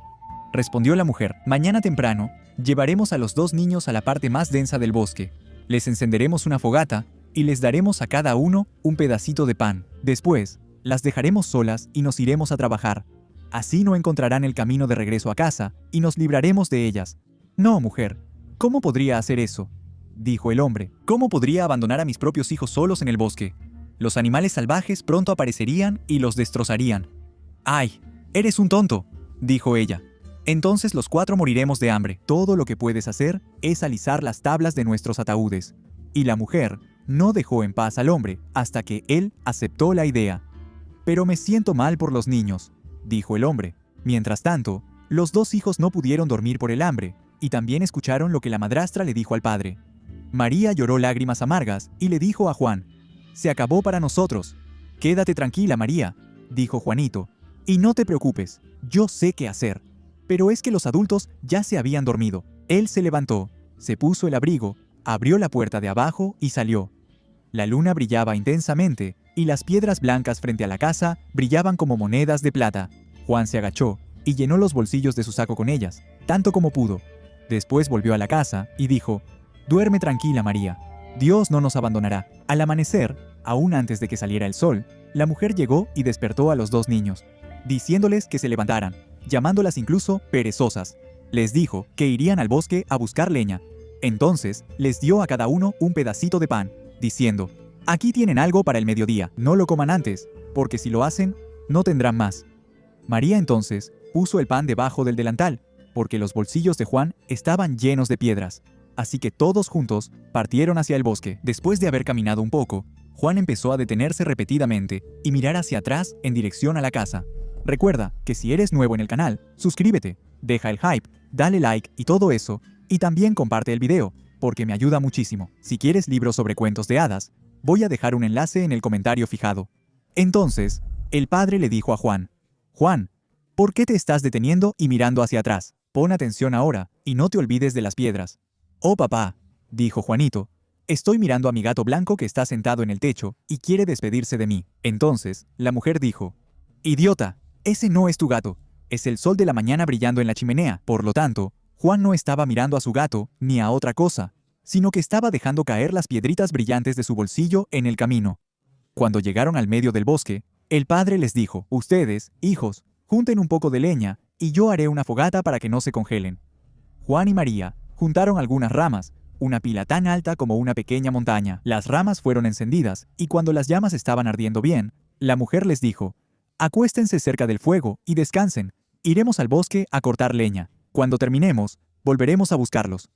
respondió la mujer. «Mañana temprano, llevaremos a los 2 niños a la parte más densa del bosque. Les encenderemos una fogata y les daremos a cada uno un pedacito de pan. Después, las dejaremos solas y nos iremos a trabajar. Así no encontrarán el camino de regreso a casa y nos libraremos de ellas». «No, mujer, ¿cómo podría hacer eso?», dijo el hombre. «¿Cómo podría abandonar a mis propios hijos solos en el bosque? Los animales salvajes pronto aparecerían y los destrozarían». «¡Ay, eres un tonto!», dijo ella. «Entonces los 4 moriremos de hambre. Todo lo que puedes hacer es alisar las tablas de nuestros ataúdes». Y la mujer no dejó en paz al hombre hasta que él aceptó la idea. «Pero me siento mal por los niños», dijo el hombre. Mientras tanto, los 2 hijos no pudieron dormir por el hambre y también escucharon lo que la madrastra le dijo al padre. María lloró lágrimas amargas y le dijo a Juan: «Se acabó para nosotros». «Quédate tranquila, María», dijo Juanito, «y no te preocupes, yo sé qué hacer». Pero es que los adultos ya se habían dormido. Él se levantó, se puso el abrigo, abrió la puerta de abajo y salió. La luna brillaba intensamente y las piedras blancas frente a la casa brillaban como monedas de plata. Juan se agachó y llenó los bolsillos de su saco con ellas, tanto como pudo. Después volvió a la casa y dijo: «Duerme tranquila, María. Dios no nos abandonará». Al amanecer, aún antes de que saliera el sol, la mujer llegó y despertó a los 2 niños, diciéndoles que se levantaran, llamándolas incluso perezosas. Les dijo que irían al bosque a buscar leña. Entonces les dio a cada uno un pedacito de pan, diciendo: «Aquí tienen algo para el mediodía, no lo coman antes, porque si lo hacen, no tendrán más». María entonces puso el pan debajo del delantal, porque los bolsillos de Juan estaban llenos de piedras. Así que todos juntos partieron hacia el bosque. Después de haber caminado un poco, Juan empezó a detenerse repetidamente y mirar hacia atrás en dirección a la casa. Recuerda que si eres nuevo en el canal, suscríbete, deja el hype, dale like y todo eso, y también comparte el video, porque me ayuda muchísimo. Si quieres libros sobre cuentos de hadas, voy a dejar un enlace en el comentario fijado. Entonces, el padre le dijo a Juan: Juan, ¿por qué te estás deteniendo y mirando hacia atrás? Pon atención ahora y no te olvides de las piedras. Oh papá, dijo Juanito, estoy mirando a mi gato blanco que está sentado en el techo y quiere despedirse de mí. Entonces, la mujer dijo: Idiota, ese no es tu gato, es el sol de la mañana brillando en la chimenea. Por lo tanto, Juan no estaba mirando a su gato ni a otra cosa, sino que estaba dejando caer las piedritas brillantes de su bolsillo en el camino. Cuando llegaron al medio del bosque, el padre les dijo: Ustedes, hijos, junten un poco de leña y yo haré una fogata para que no se congelen. Juan y María juntaron algunas ramas, una pila tan alta como una pequeña montaña. Las ramas fueron encendidas y cuando las llamas estaban ardiendo bien, la mujer les dijo: Acuéstense cerca del fuego y descansen. Iremos al bosque a cortar leña. Cuando terminemos, volveremos a buscarlos.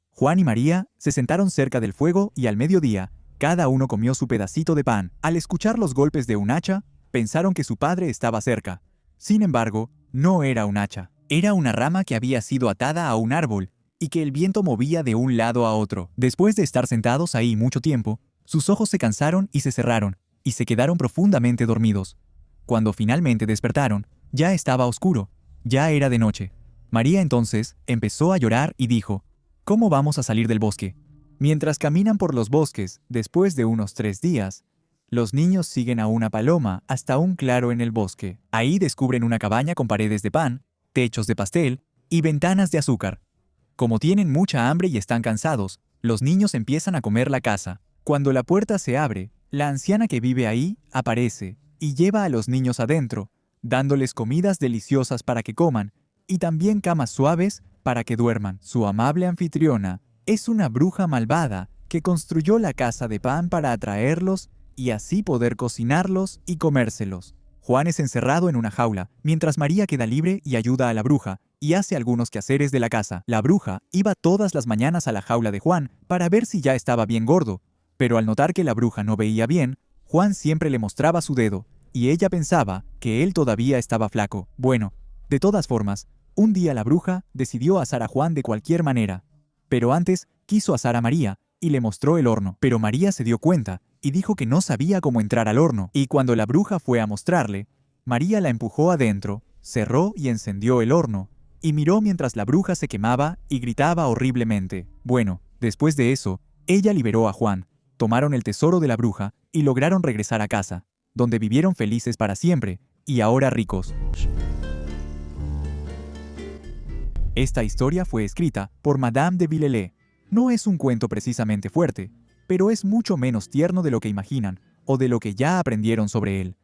Juan y María se sentaron cerca del fuego y al mediodía, cada uno comió su pedacito de pan. Al escuchar los golpes de un hacha, pensaron que su padre estaba cerca. Sin embargo, no era un hacha. Era una rama que había sido atada a un árbol y que el viento movía de un lado a otro. Después de estar sentados ahí mucho tiempo, sus ojos se cansaron y se cerraron, y se quedaron profundamente dormidos. Cuando finalmente despertaron, ya estaba oscuro, ya era de noche. María entonces empezó a llorar y dijo: ¿Cómo vamos a salir del bosque? Mientras caminan por los bosques, después de unos 3 días, los niños siguen a una paloma hasta un claro en el bosque. Ahí descubren una cabaña con paredes de pan, techos de pastel y ventanas de azúcar. Como tienen mucha hambre y están cansados, los niños empiezan a comer la casa. Cuando la puerta se abre, la anciana que vive ahí aparece y lleva a los niños adentro, dándoles comidas deliciosas para que coman y también camas suaves para que duerman. Su amable anfitriona es una bruja malvada que construyó la casa de pan para atraerlos y así poder cocinarlos y comérselos. Juan es encerrado en una jaula, mientras María queda libre y ayuda a la bruja y hace algunos quehaceres de la casa. La bruja iba todas las mañanas a la jaula de Juan para ver si ya estaba bien gordo, pero al notar que la bruja no veía bien, Juan siempre le mostraba su dedo, y ella pensaba que él todavía estaba flaco. Bueno, de todas formas, un día la bruja decidió asar a Juan de cualquier manera, pero antes quiso asar a María y le mostró el horno. Pero María se dio cuenta y dijo que no sabía cómo entrar al horno, y cuando la bruja fue a mostrarle, María la empujó adentro, cerró y encendió el horno, y miró mientras la bruja se quemaba y gritaba horriblemente. Bueno, después de eso, ella liberó a Juan, tomaron el tesoro de la bruja y lograron regresar a casa, donde vivieron felices para siempre, y ahora ricos. Esta historia fue escrita por Madame de Villele. No es un cuento precisamente fuerte, pero es mucho menos tierno de lo que imaginan o de lo que ya aprendieron sobre él.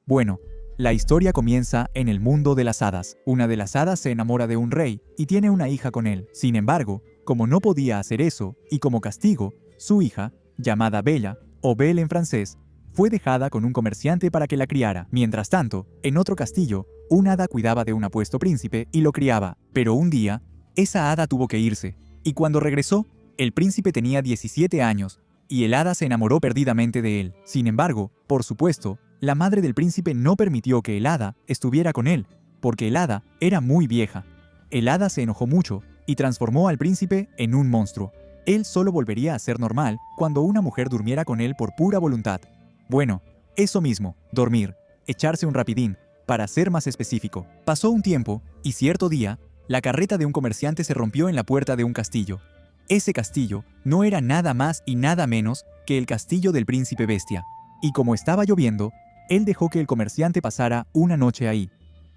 Bueno, la historia comienza en el mundo de las hadas. Una de las hadas se enamora de un rey y tiene una hija con él. Sin embargo, como no podía hacer eso, y como castigo, su hija, llamada Bella, o Belle en francés, fue dejada con un comerciante para que la criara. Mientras tanto, en otro castillo, un hada cuidaba de un apuesto príncipe y lo criaba. Pero un día, esa hada tuvo que irse, y cuando regresó, el príncipe tenía 17 años, y el hada se enamoró perdidamente de él. Sin embargo, por supuesto, la madre del príncipe no permitió que el hada estuviera con él, porque el hada era muy vieja. El hada se enojó mucho y transformó al príncipe en un monstruo. Él solo volvería a ser normal cuando una mujer durmiera con él por pura voluntad. Bueno, eso mismo, dormir, echarse un rapidín, para ser más específico. Pasó un tiempo, y cierto día, la carreta de un comerciante se rompió en la puerta de un castillo. Ese castillo no era nada más y nada menos que el castillo del príncipe bestia. Y como estaba lloviendo, él dejó que el comerciante pasara una noche ahí.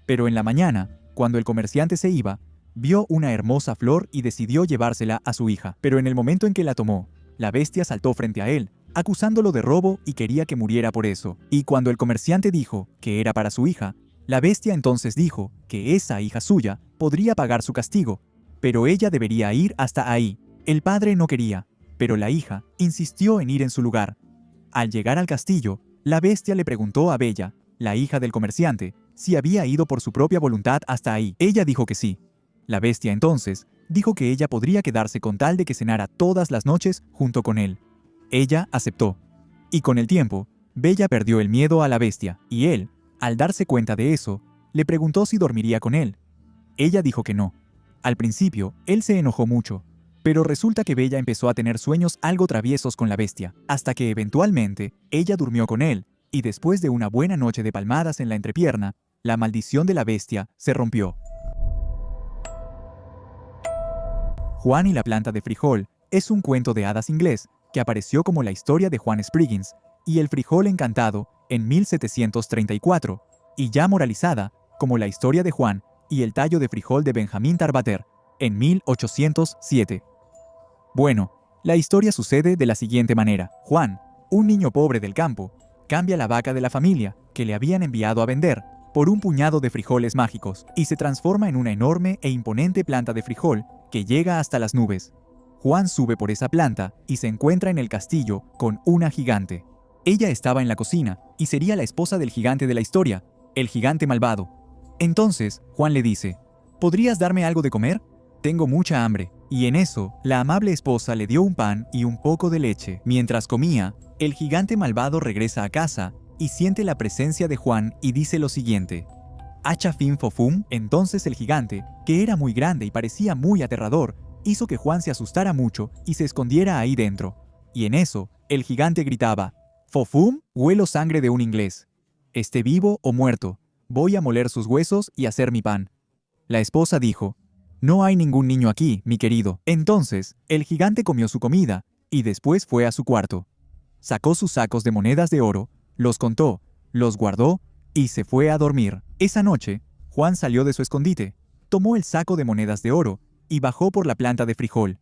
Pero en la mañana, cuando el comerciante se iba, vio una hermosa flor y decidió llevársela a su hija. Pero en el momento en que la tomó, la bestia saltó frente a él, acusándolo de robo y quería que muriera por eso. Y cuando el comerciante dijo que era para su hija, la bestia entonces dijo que esa hija suya podría pagar su castigo, pero ella debería ir hasta ahí. El padre no quería, pero la hija insistió en ir en su lugar. Al llegar al castillo, la bestia le preguntó a Bella, la hija del comerciante, si había ido por su propia voluntad hasta ahí. Ella dijo que sí. La bestia entonces dijo que ella podría quedarse con tal de que cenara todas las noches junto con él. Ella aceptó. Y con el tiempo, Bella perdió el miedo a la bestia, y él, al darse cuenta de eso, le preguntó si dormiría con él. Ella dijo que no. Al principio, él se enojó mucho, pero resulta que Bella empezó a tener sueños algo traviesos con la bestia, hasta que eventualmente ella durmió con él, y después de una buena noche de palmadas en la entrepierna, la maldición de la bestia se rompió. Juan y la planta de frijol es un cuento de hadas inglés que apareció como la historia de Juan Spriggins y el frijol encantado en 1734, y ya moralizada como la historia de Juan y el tallo de frijol de Benjamín Tarbater en 1807. Bueno, la historia sucede de la siguiente manera. Juan, un niño pobre del campo, cambia la vaca de la familia que le habían enviado a vender por un puñado de frijoles mágicos y se transforma en una enorme e imponente planta de frijol que llega hasta las nubes. Juan sube por esa planta y se encuentra en el castillo con una gigante. Ella estaba en la cocina y sería la esposa del gigante de la historia, el gigante malvado. Entonces, Juan le dice, ¿podrías darme algo de comer? Tengo mucha hambre. Y en eso, la amable esposa le dio un pan y un poco de leche. Mientras comía, el gigante malvado regresa a casa y siente la presencia de Juan y dice lo siguiente. Hacha fin fofum. Entonces el gigante, que era muy grande y parecía muy aterrador, hizo que Juan se asustara mucho y se escondiera ahí dentro. Y en eso, el gigante gritaba, «Fofum, huelo sangre de un inglés. Esté vivo o muerto, voy a moler sus huesos y hacer mi pan». La esposa dijo, «No hay ningún niño aquí, mi querido». Entonces, el gigante comió su comida y después fue a su cuarto. Sacó sus sacos de monedas de oro, los contó, los guardó y se fue a dormir. Esa noche, Juan salió de su escondite, tomó el saco de monedas de oro y bajó por la planta de frijol.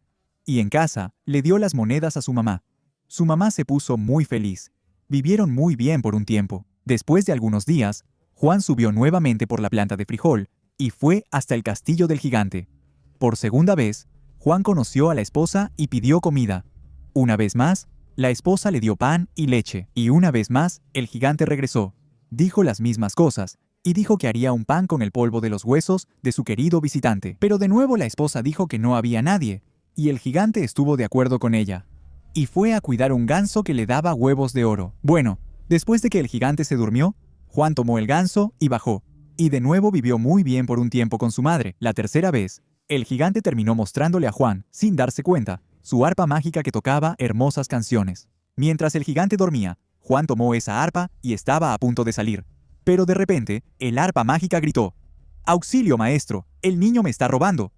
Y en casa, le dio las monedas a su mamá. Su mamá se puso muy feliz. Vivieron muy bien por un tiempo. Después de algunos días, Juan subió nuevamente por la planta de frijol y fue hasta el castillo del gigante. Por segunda vez, Juan conoció a la esposa y pidió comida. Una vez más, la esposa le dio pan y leche, y una vez más, el gigante regresó. Dijo las mismas cosas, y dijo que haría un pan con el polvo de los huesos de su querido visitante. Pero de nuevo la esposa dijo que no había nadie, y el gigante estuvo de acuerdo con ella. Y fue a cuidar un ganso que le daba huevos de oro. Bueno, después de que el gigante se durmió, Juan tomó el ganso y bajó. Y de nuevo vivió muy bien por un tiempo con su madre. La tercera vez, el gigante terminó mostrándole a Juan, sin darse cuenta, su arpa mágica que tocaba hermosas canciones. Mientras el gigante dormía, Juan tomó esa arpa y estaba a punto de salir. Pero de repente, el arpa mágica gritó, «¡Auxilio, maestro! ¡El niño me está robando!».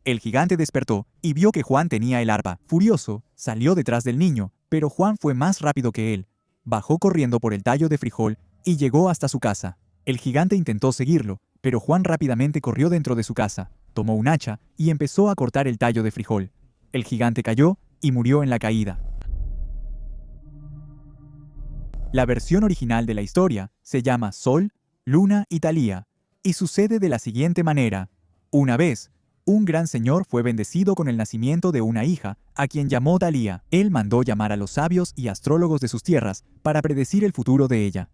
El gigante despertó y vio que Juan tenía el arpa. Furioso, salió detrás del niño, pero Juan fue más rápido que él. Bajó corriendo por el tallo de frijol y llegó hasta su casa. El gigante intentó seguirlo, pero Juan rápidamente corrió dentro de su casa, tomó un hacha y empezó a cortar el tallo de frijol. El gigante cayó y murió en la caída. La versión original de la historia se llama Sol, Luna y Talía, y sucede de la siguiente manera. Una vez, un gran señor fue bendecido con el nacimiento de una hija, a quien llamó Talía. Él mandó llamar a los sabios y astrólogos de sus tierras para predecir el futuro de ella.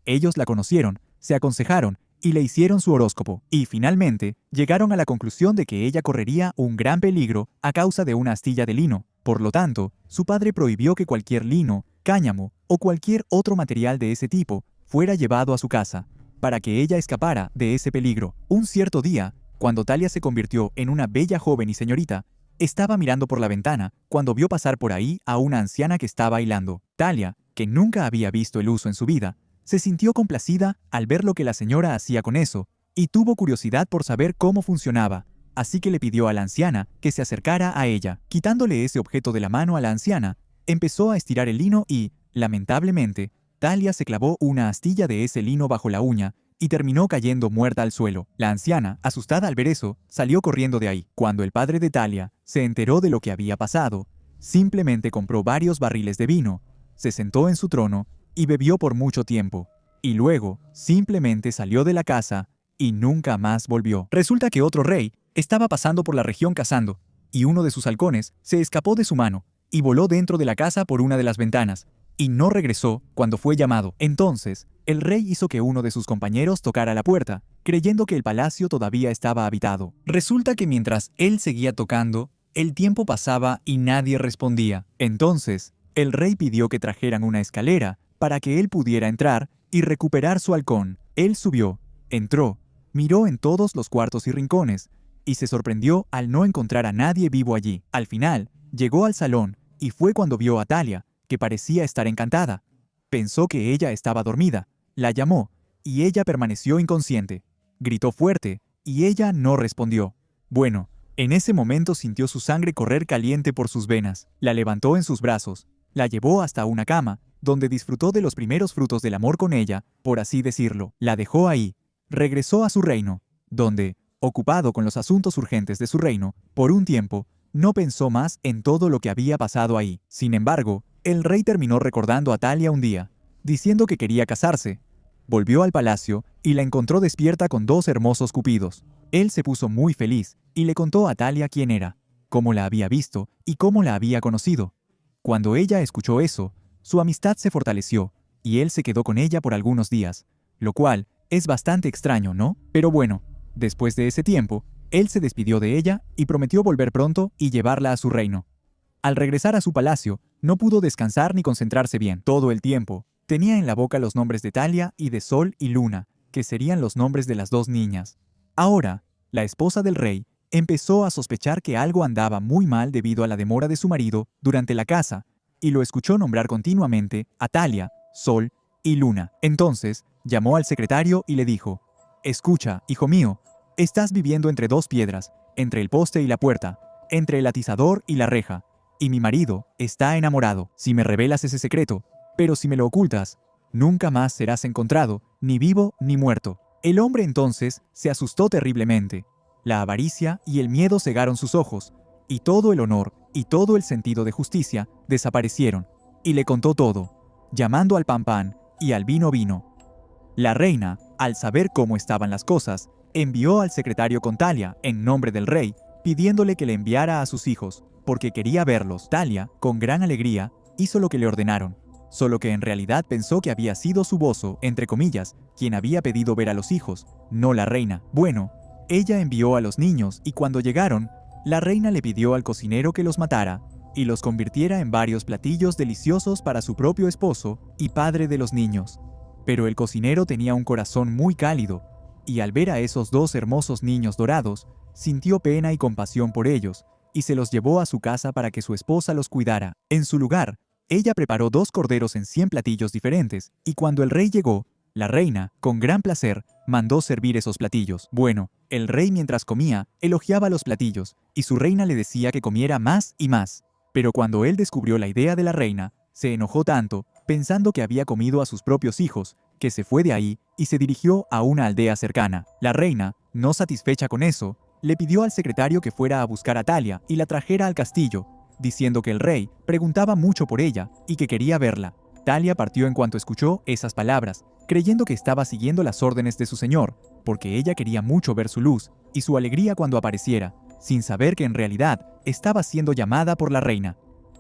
Ellos la conocieron, se aconsejaron y le hicieron su horóscopo, y finalmente llegaron a la conclusión de que ella correría un gran peligro a causa de una astilla de lino. Por lo tanto, su padre prohibió que cualquier lino, cáñamo o cualquier otro material de ese tipo fuera llevado a su casa, para que ella escapara de ese peligro. Un cierto día, cuando Talia se convirtió en una bella joven y señorita, estaba mirando por la ventana cuando vio pasar por ahí a una anciana que estaba bailando. Talia, que nunca había visto el uso en su vida, se sintió complacida al ver lo que la señora hacía con eso, y tuvo curiosidad por saber cómo funcionaba, así que le pidió a la anciana que se acercara a ella. Quitándole ese objeto de la mano a la anciana, empezó a estirar el lino y, lamentablemente, Talia se clavó una astilla de ese lino bajo la uña y terminó cayendo muerta al suelo. La anciana, asustada al ver eso, salió corriendo de ahí. Cuando el padre de Talia se enteró de lo que había pasado, simplemente compró varios barriles de vino, se sentó en su trono y bebió por mucho tiempo, y luego simplemente salió de la casa y nunca más volvió. Resulta que otro rey estaba pasando por la región cazando, y uno de sus halcones se escapó de su mano y voló dentro de la casa por una de las ventanas, y no regresó cuando fue llamado. Entonces, el rey hizo que uno de sus compañeros tocara la puerta, creyendo que el palacio todavía estaba habitado. Resulta que mientras él seguía tocando, el tiempo pasaba y nadie respondía. Entonces, el rey pidió que trajeran una escalera para que él pudiera entrar y recuperar su halcón. Él subió, entró, miró en todos los cuartos y rincones, y se sorprendió al no encontrar a nadie vivo allí. Al final, llegó al salón, y fue cuando vio a Thalia, que parecía estar encantada. Pensó que ella estaba dormida, la llamó, y ella permaneció inconsciente. Gritó fuerte, y ella no respondió. Bueno, en ese momento sintió su sangre correr caliente por sus venas. La levantó en sus brazos, la llevó hasta una cama, donde disfrutó de los primeros frutos del amor con ella, por así decirlo. La dejó ahí. Regresó a su reino, donde, ocupado con los asuntos urgentes de su reino, por un tiempo, no pensó más en todo lo que había pasado ahí. Sin embargo, el rey terminó recordando a Thalia un día, diciendo que quería casarse. Volvió al palacio y la encontró despierta con 2 hermosos cupidos. Él se puso muy feliz y le contó a Thalia quién era, cómo la había visto y cómo la había conocido. Cuando ella escuchó eso, su amistad se fortaleció y él se quedó con ella por algunos días, lo cual es bastante extraño, ¿no? Pero bueno, después de ese tiempo, él se despidió de ella y prometió volver pronto y llevarla a su reino. Al regresar a su palacio, no pudo descansar ni concentrarse bien. Todo el tiempo, tenía en la boca los nombres de Thalia y de Sol y Luna, que serían los nombres de las 2 niñas. Ahora, la esposa del rey empezó a sospechar que algo andaba muy mal debido a la demora de su marido durante la caza, y lo escuchó nombrar continuamente a Thalia, Sol y Luna. Entonces, llamó al secretario y le dijo: «Escucha, hijo mío, estás viviendo entre 2 piedras, entre el poste y la puerta, entre el atizador y la reja, y mi marido está enamorado. Si me revelas ese secreto, pero si me lo ocultas, nunca más serás encontrado, ni vivo ni muerto». El hombre entonces se asustó terriblemente. La avaricia y el miedo cegaron sus ojos, y todo el honor y todo el sentido de justicia desaparecieron, y le contó todo, llamando al pan pan y al vino vino. La reina, al saber cómo estaban las cosas, envió al secretario con Thalia en nombre del rey, pidiéndole que le enviara a sus hijos, porque quería verlos. Thalia, con gran alegría, hizo lo que le ordenaron, solo que en realidad pensó que había sido su bozo, entre comillas, quien había pedido ver a los hijos, no la reina. Bueno, ella envió a los niños y cuando llegaron, la reina le pidió al cocinero que los matara y los convirtiera en varios platillos deliciosos para su propio esposo y padre de los niños. Pero el cocinero tenía un corazón muy cálido, y al ver a esos 2 hermosos niños dorados, sintió pena y compasión por ellos, y se los llevó a su casa para que su esposa los cuidara. En su lugar, ella preparó 2 corderos en 100 platillos diferentes, y cuando el rey llegó, la reina, con gran placer, mandó servir esos platillos. Bueno, el rey mientras comía, elogiaba los platillos, y su reina le decía que comiera más y más. Pero cuando él descubrió la idea de la reina, se enojó tanto, pensando que había comido a sus propios hijos, que se fue de ahí y se dirigió a una aldea cercana. La reina, no satisfecha con eso, le pidió al secretario que fuera a buscar a Thalia y la trajera al castillo, diciendo que el rey preguntaba mucho por ella y que quería verla. Thalia partió en cuanto escuchó esas palabras, creyendo que estaba siguiendo las órdenes de su señor, porque ella quería mucho ver su luz y su alegría cuando apareciera, sin saber que en realidad estaba siendo llamada por la reina.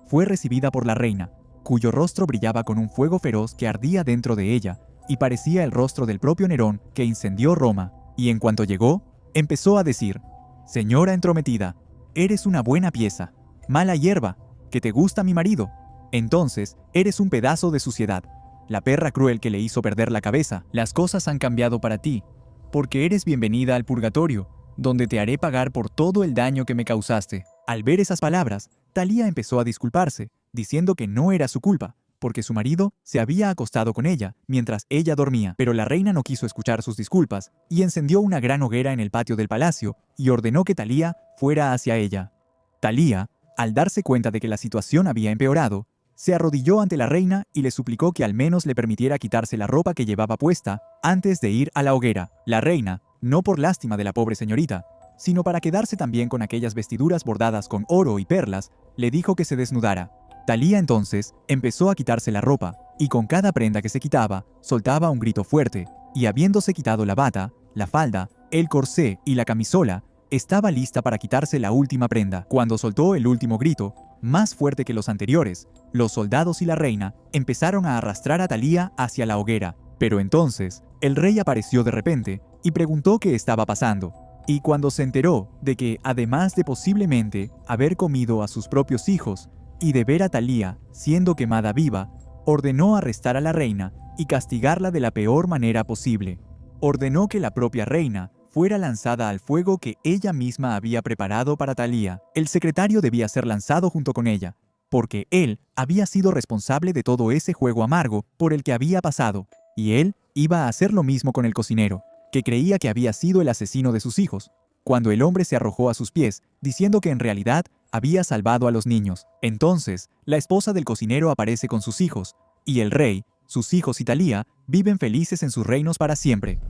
Fue recibida por la reina, cuyo rostro brillaba con un fuego feroz que ardía dentro de ella, y parecía el rostro del propio Nerón que incendió Roma, y en cuanto llegó, empezó a decir: «Señora entrometida, eres una buena pieza, mala hierba, que te gusta mi marido. Entonces, eres un pedazo de suciedad, la perra cruel que le hizo perder la cabeza. Las cosas han cambiado para ti, porque eres bienvenida al purgatorio, donde te haré pagar por todo el daño que me causaste». Al ver esas palabras, Thalia empezó a disculparse, diciendo que no era su culpa, porque su marido se había acostado con ella mientras ella dormía. Pero la reina no quiso escuchar sus disculpas y encendió una gran hoguera en el patio del palacio y ordenó que Thalia fuera hacia ella. Thalia, al darse cuenta de que la situación había empeorado, se arrodilló ante la reina y le suplicó que al menos le permitiera quitarse la ropa que llevaba puesta antes de ir a la hoguera. La reina, no por lástima de la pobre señorita, sino para quedarse también con aquellas vestiduras bordadas con oro y perlas, le dijo que se desnudara. Thalia entonces empezó a quitarse la ropa, y con cada prenda que se quitaba, soltaba un grito fuerte, y habiéndose quitado la bata, la falda, el corsé y la camisola, estaba lista para quitarse la última prenda. Cuando soltó el último grito, Más fuerte que los anteriores, los soldados y la reina empezaron a arrastrar a Thalía hacia la hoguera. Pero entonces, el rey apareció de repente y preguntó qué estaba pasando. Y cuando se enteró de que, además de posiblemente haber comido a sus propios hijos y de ver a Thalía siendo quemada viva, ordenó arrestar a la reina y castigarla de la peor manera posible. Ordenó que la propia reina fuera lanzada al fuego que ella misma había preparado para Thalía. El secretario debía ser lanzado junto con ella, porque él había sido responsable de todo ese juego amargo por el que había pasado, y él iba a hacer lo mismo con el cocinero, que creía que había sido el asesino de sus hijos, cuando el hombre se arrojó a sus pies, diciendo que en realidad había salvado a los niños. Entonces, la esposa del cocinero aparece con sus hijos, y el rey, sus hijos y Thalía viven felices en sus reinos para siempre.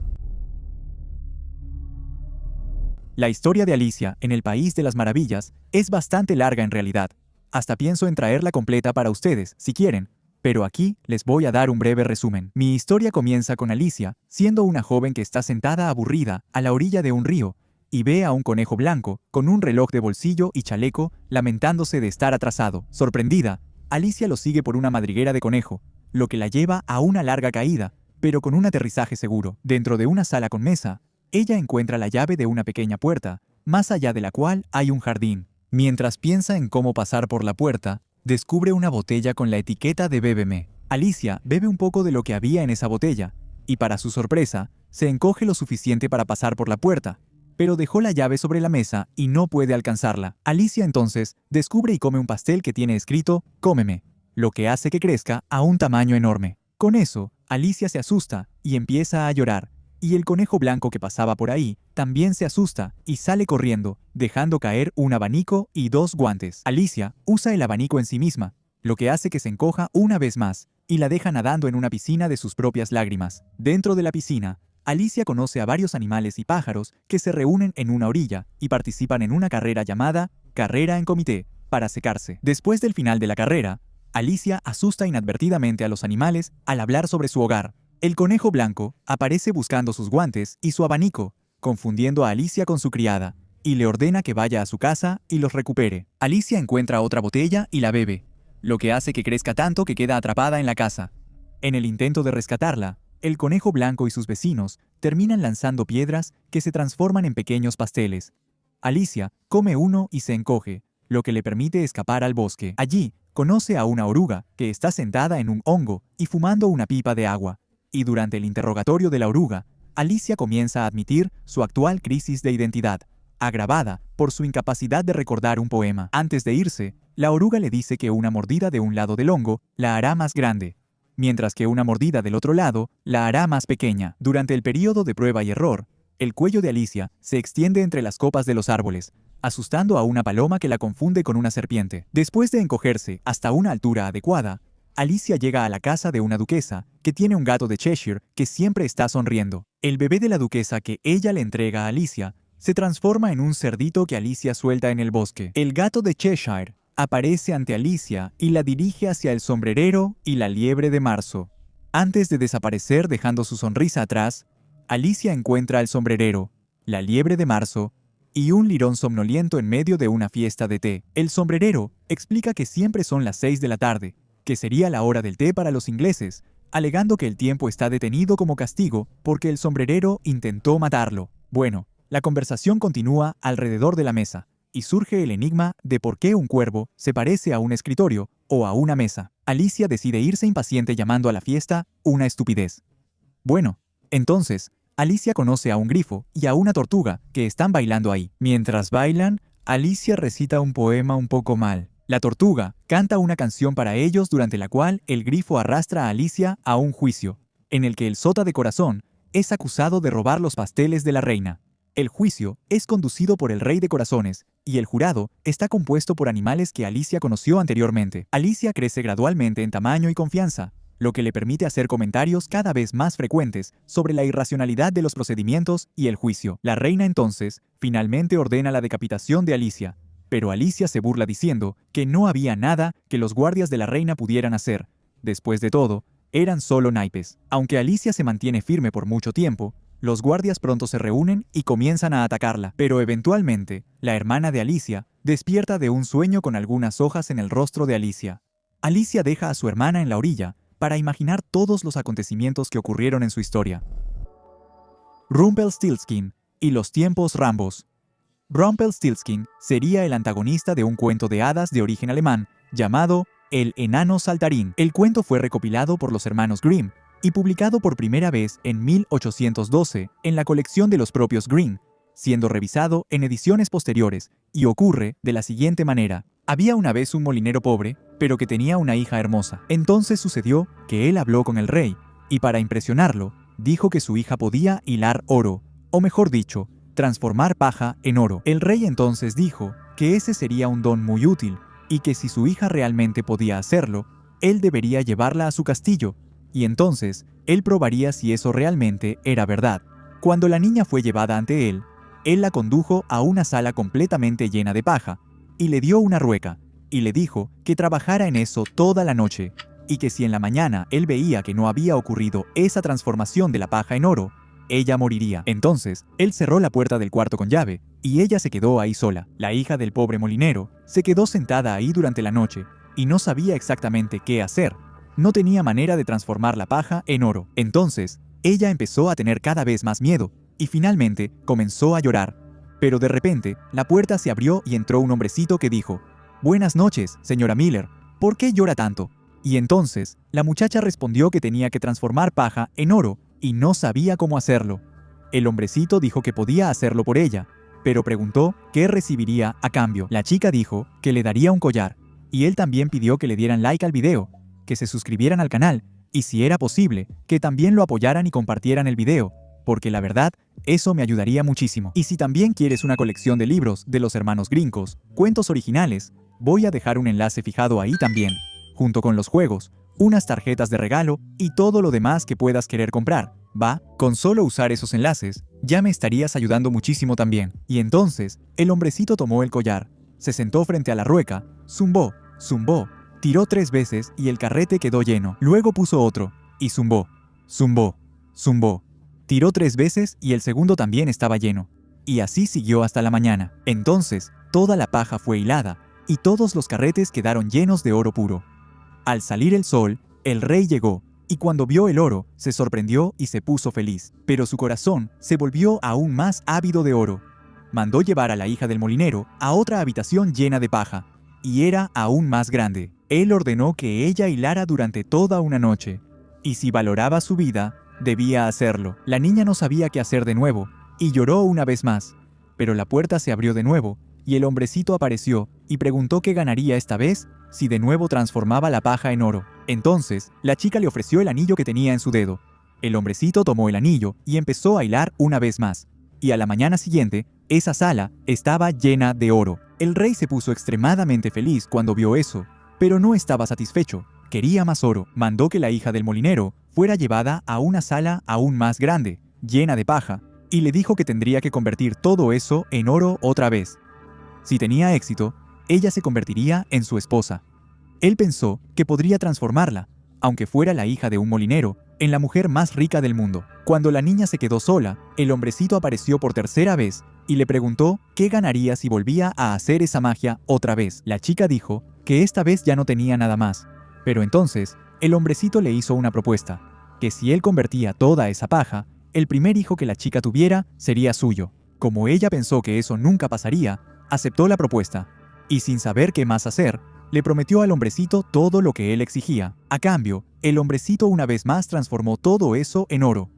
La historia de Alicia en el País de las Maravillas es bastante larga en realidad. Hasta pienso en traerla completa para ustedes, si quieren, pero aquí les voy a dar un breve resumen. Mi historia comienza con Alicia, siendo una joven que está sentada aburrida a la orilla de un río, y ve a un conejo blanco con un reloj de bolsillo y chaleco lamentándose de estar atrasado. Sorprendida, Alicia lo sigue por una madriguera de conejo, lo que la lleva a una larga caída, pero con un aterrizaje seguro. Dentro de una sala con mesa, ella encuentra la llave de una pequeña puerta, más allá de la cual hay un jardín. Mientras piensa en cómo pasar por la puerta, descubre una botella con la etiqueta de Bébeme. Alicia bebe un poco de lo que había en esa botella, y para su sorpresa, se encoge lo suficiente para pasar por la puerta, pero dejó la llave sobre la mesa y no puede alcanzarla. Alicia entonces descubre y come un pastel que tiene escrito «Cómeme», lo que hace que crezca a un tamaño enorme. Con eso, Alicia se asusta y empieza a llorar, y el conejo blanco que pasaba por ahí también se asusta y sale corriendo, dejando caer un abanico y 2 guantes. Alicia usa el abanico en sí misma, lo que hace que se encoja una vez más, y la deja nadando en una piscina de sus propias lágrimas. Dentro de la piscina, Alicia conoce a varios animales y pájaros que se reúnen en una orilla y participan en una carrera llamada Carrera en Comité, para secarse. Después del final de la carrera, Alicia asusta inadvertidamente a los animales al hablar sobre su hogar. El conejo blanco aparece buscando sus guantes y su abanico, confundiendo a Alicia con su criada, y le ordena que vaya a su casa y los recupere. Alicia encuentra otra botella y la bebe, lo que hace que crezca tanto que queda atrapada en la casa. En el intento de rescatarla, el conejo blanco y sus vecinos terminan lanzando piedras que se transforman en pequeños pasteles. Alicia come uno y se encoge, lo que le permite escapar al bosque. Allí, conoce a una oruga que está sentada en un hongo y fumando una pipa de agua. Y durante el interrogatorio de la oruga, Alicia comienza a admitir su actual crisis de identidad, agravada por su incapacidad de recordar un poema. Antes de irse, la oruga le dice que una mordida de un lado del hongo la hará más grande, mientras que una mordida del otro lado la hará más pequeña. Durante el periodo de prueba y error, el cuello de Alicia se extiende entre las copas de los árboles, asustando a una paloma que la confunde con una serpiente. Después de encogerse hasta una altura adecuada, Alicia llega a la casa de una duquesa que tiene un gato de Cheshire que siempre está sonriendo. El bebé de la duquesa que ella le entrega a Alicia se transforma en un cerdito que Alicia suelta en el bosque. El gato de Cheshire aparece ante Alicia y la dirige hacia el sombrerero y la liebre de marzo. Antes de desaparecer dejando su sonrisa atrás, Alicia encuentra al sombrerero, la liebre de marzo y un lirón somnoliento en medio de una fiesta de té. El sombrerero explica que siempre son las 6 de la tarde, que sería la hora del té para los ingleses, alegando que el tiempo está detenido como castigo porque el sombrerero intentó matarlo. Bueno, la conversación continúa alrededor de la mesa, y surge el enigma de por qué un cuervo se parece a un escritorio o a una mesa. Alicia decide irse impaciente llamando a la fiesta una estupidez. Bueno, entonces, Alicia conoce a un grifo y a una tortuga que están bailando ahí. Mientras bailan, Alicia recita un poema un poco mal. La tortuga canta una canción para ellos durante la cual el grifo arrastra a Alicia a un juicio, en el que el sota de corazón es acusado de robar los pasteles de la reina. El juicio es conducido por el rey de corazones, y el jurado está compuesto por animales que Alicia conoció anteriormente. Alicia crece gradualmente en tamaño y confianza, lo que le permite hacer comentarios cada vez más frecuentes sobre la irracionalidad de los procedimientos y el juicio. La reina entonces finalmente ordena la decapitación de Alicia, pero Alicia se burla diciendo que no había nada que los guardias de la reina pudieran hacer. Después de todo, eran solo naipes. Aunque Alicia se mantiene firme por mucho tiempo, los guardias pronto se reúnen y comienzan a atacarla. Pero eventualmente, la hermana de Alicia despierta de un sueño con algunas hojas en el rostro de Alicia. Alicia deja a su hermana en la orilla para imaginar todos los acontecimientos que ocurrieron en su historia. Rumpelstiltskin y los tiempos Rambos. Rumpelstiltskin sería el antagonista de un cuento de hadas de origen alemán llamado El enano saltarín. El cuento fue recopilado por los hermanos Grimm y publicado por primera vez en 1812 en la colección de los propios Grimm, siendo revisado en ediciones posteriores, y ocurre de la siguiente manera. Había una vez un molinero pobre, pero que tenía una hija hermosa. Entonces sucedió que él habló con el rey, y para impresionarlo, dijo que su hija podía hilar oro, o mejor dicho, transformar paja en oro. El rey entonces dijo que ese sería un don muy útil, y que si su hija realmente podía hacerlo, él debería llevarla a su castillo, y entonces él probaría si eso realmente era verdad. Cuando la niña fue llevada ante él la condujo a una sala completamente llena de paja, y le dio una rueca, y le dijo que trabajara en eso toda la noche, y que si en la mañana él veía que no había ocurrido esa transformación de la paja en oro, ella moriría. Entonces, él cerró la puerta del cuarto con llave, y ella se quedó ahí sola. La hija del pobre molinero se quedó sentada ahí durante la noche, y no sabía exactamente qué hacer. No tenía manera de transformar la paja en oro. Entonces, ella empezó a tener cada vez más miedo, y finalmente comenzó a llorar. Pero de repente, la puerta se abrió y entró un hombrecito que dijo: «Buenas noches, señora Miller, ¿por qué llora tanto?». Y entonces, la muchacha respondió que tenía que transformar paja en oro y no sabía cómo hacerlo. El hombrecito dijo que podía hacerlo por ella, pero preguntó qué recibiría a cambio. La chica dijo que le daría un collar, y él también pidió que le dieran like al video, que se suscribieran al canal, y si era posible, que también lo apoyaran y compartieran el video, porque la verdad, eso me ayudaría muchísimo. Y si también quieres una colección de libros de los hermanos Grinkos, cuentos originales, voy a dejar un enlace fijado ahí también, junto con los juegos, unas tarjetas de regalo y todo lo demás que puedas querer comprar. Va, con solo usar esos enlaces, ya me estarías ayudando muchísimo también. Y entonces, el hombrecito tomó el collar, se sentó frente a la rueca, zumbó, zumbó, tiró 3 veces y el carrete quedó lleno. Luego puso otro, y zumbó, zumbó, zumbó. Tiró 3 veces y el segundo también estaba lleno. Y así siguió hasta la mañana. Entonces, toda la paja fue hilada, y todos los carretes quedaron llenos de oro puro. Al salir el sol, el rey llegó, y cuando vio el oro, se sorprendió y se puso feliz. Pero su corazón se volvió aún más ávido de oro. Mandó llevar a la hija del molinero a otra habitación llena de paja, y era aún más grande. Él ordenó que ella hilara durante toda una noche, y si valoraba su vida, debía hacerlo. La niña no sabía qué hacer de nuevo, y lloró una vez más. Pero la puerta se abrió de nuevo, y el hombrecito apareció, y preguntó qué ganaría esta vez si de nuevo transformaba la paja en oro. Entonces, la chica le ofreció el anillo que tenía en su dedo. El hombrecito tomó el anillo y empezó a hilar una vez más. Y a la mañana siguiente, esa sala estaba llena de oro. El rey se puso extremadamente feliz cuando vio eso, pero no estaba satisfecho. Quería más oro. Mandó que la hija del molinero fuera llevada a una sala aún más grande, llena de paja, y le dijo que tendría que convertir todo eso en oro otra vez. Si tenía éxito, ella se convertiría en su esposa. Él pensó que podría transformarla, aunque fuera la hija de un molinero, en la mujer más rica del mundo. Cuando la niña se quedó sola, el hombrecito apareció por tercera vez y le preguntó qué ganaría si volvía a hacer esa magia otra vez. La chica dijo que esta vez ya no tenía nada más, pero entonces el hombrecito le hizo una propuesta, que si él convertía toda esa paja, el primer hijo que la chica tuviera sería suyo. Como ella pensó que eso nunca pasaría, aceptó la propuesta, y sin saber qué más hacer, le prometió al hombrecito todo lo que él exigía. A cambio, el hombrecito una vez más transformó todo eso en oro.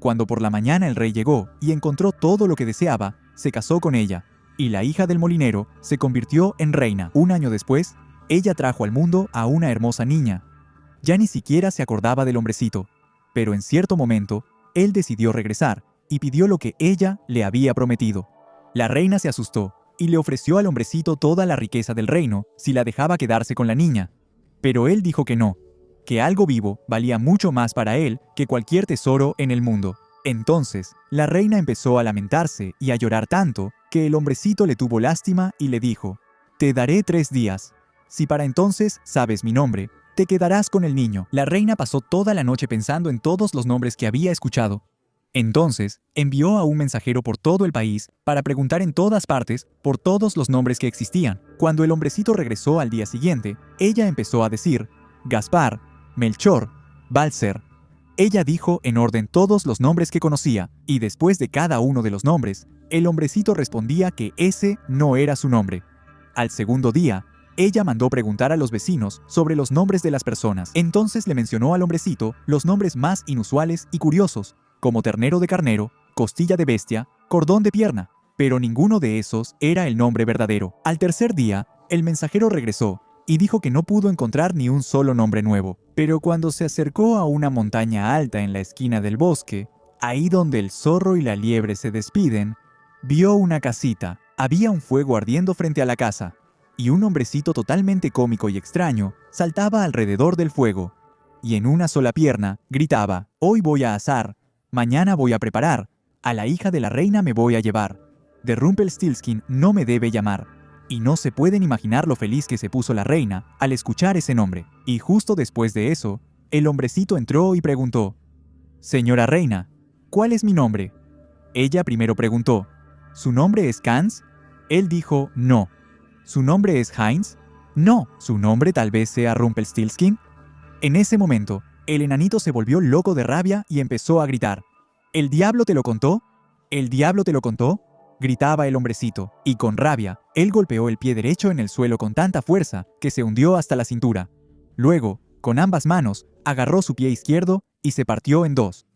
Cuando por la mañana el rey llegó y encontró todo lo que deseaba, se casó con ella, y la hija del molinero se convirtió en reina. Un año después, ella trajo al mundo a una hermosa niña. Ya ni siquiera se acordaba del hombrecito, pero en cierto momento, él decidió regresar y pidió lo que ella le había prometido. La reina se asustó y le ofreció al hombrecito toda la riqueza del reino si la dejaba quedarse con la niña. Pero él dijo que no, que algo vivo valía mucho más para él que cualquier tesoro en el mundo. Entonces, la reina empezó a lamentarse y a llorar tanto que el hombrecito le tuvo lástima y le dijo: «Te daré 3 días. Si para entonces sabes mi nombre, te quedarás con el niño». La reina pasó toda la noche pensando en todos los nombres que había escuchado, Entonces, envió a un mensajero por todo el país para preguntar en todas partes por todos los nombres que existían. Cuando el hombrecito regresó al día siguiente, ella empezó a decir Gaspar, Melchor, Balser. Ella dijo en orden todos los nombres que conocía, y después de cada uno de los nombres, el hombrecito respondía que ese no era su nombre. Al segundo día, ella mandó preguntar a los vecinos sobre los nombres de las personas. Entonces le mencionó al hombrecito los nombres más inusuales y curiosos, como ternero de carnero, costilla de bestia, cordón de pierna, pero ninguno de esos era el nombre verdadero. Al tercer día, el mensajero regresó y dijo que no pudo encontrar ni un solo nombre nuevo. Pero cuando se acercó a una montaña alta en la esquina del bosque, ahí donde el zorro y la liebre se despiden, vio una casita. Había un fuego ardiendo frente a la casa, y un hombrecito totalmente cómico y extraño saltaba alrededor del fuego, y en una sola pierna gritaba: «Hoy voy a asar, mañana voy a preparar, a la hija de la reina me voy a llevar. De Rumpelstiltskin no me debe llamar». Y no se pueden imaginar lo feliz que se puso la reina al escuchar ese nombre. Y justo después de eso, el hombrecito entró y preguntó: «Señora reina, ¿cuál es mi nombre?». Ella primero preguntó: «¿Su nombre es Hans?». Él dijo: «No». «¿Su nombre es Heinz?». «No». «¿Su nombre tal vez sea Rumpelstiltskin?». En ese momento, el enanito se volvió loco de rabia y empezó a gritar: «¿El diablo te lo contó? ¿El diablo te lo contó?», gritaba el hombrecito, y con rabia, él golpeó el pie derecho en el suelo con tanta fuerza que se hundió hasta la cintura. Luego, con ambas manos, agarró su pie izquierdo y se partió en dos.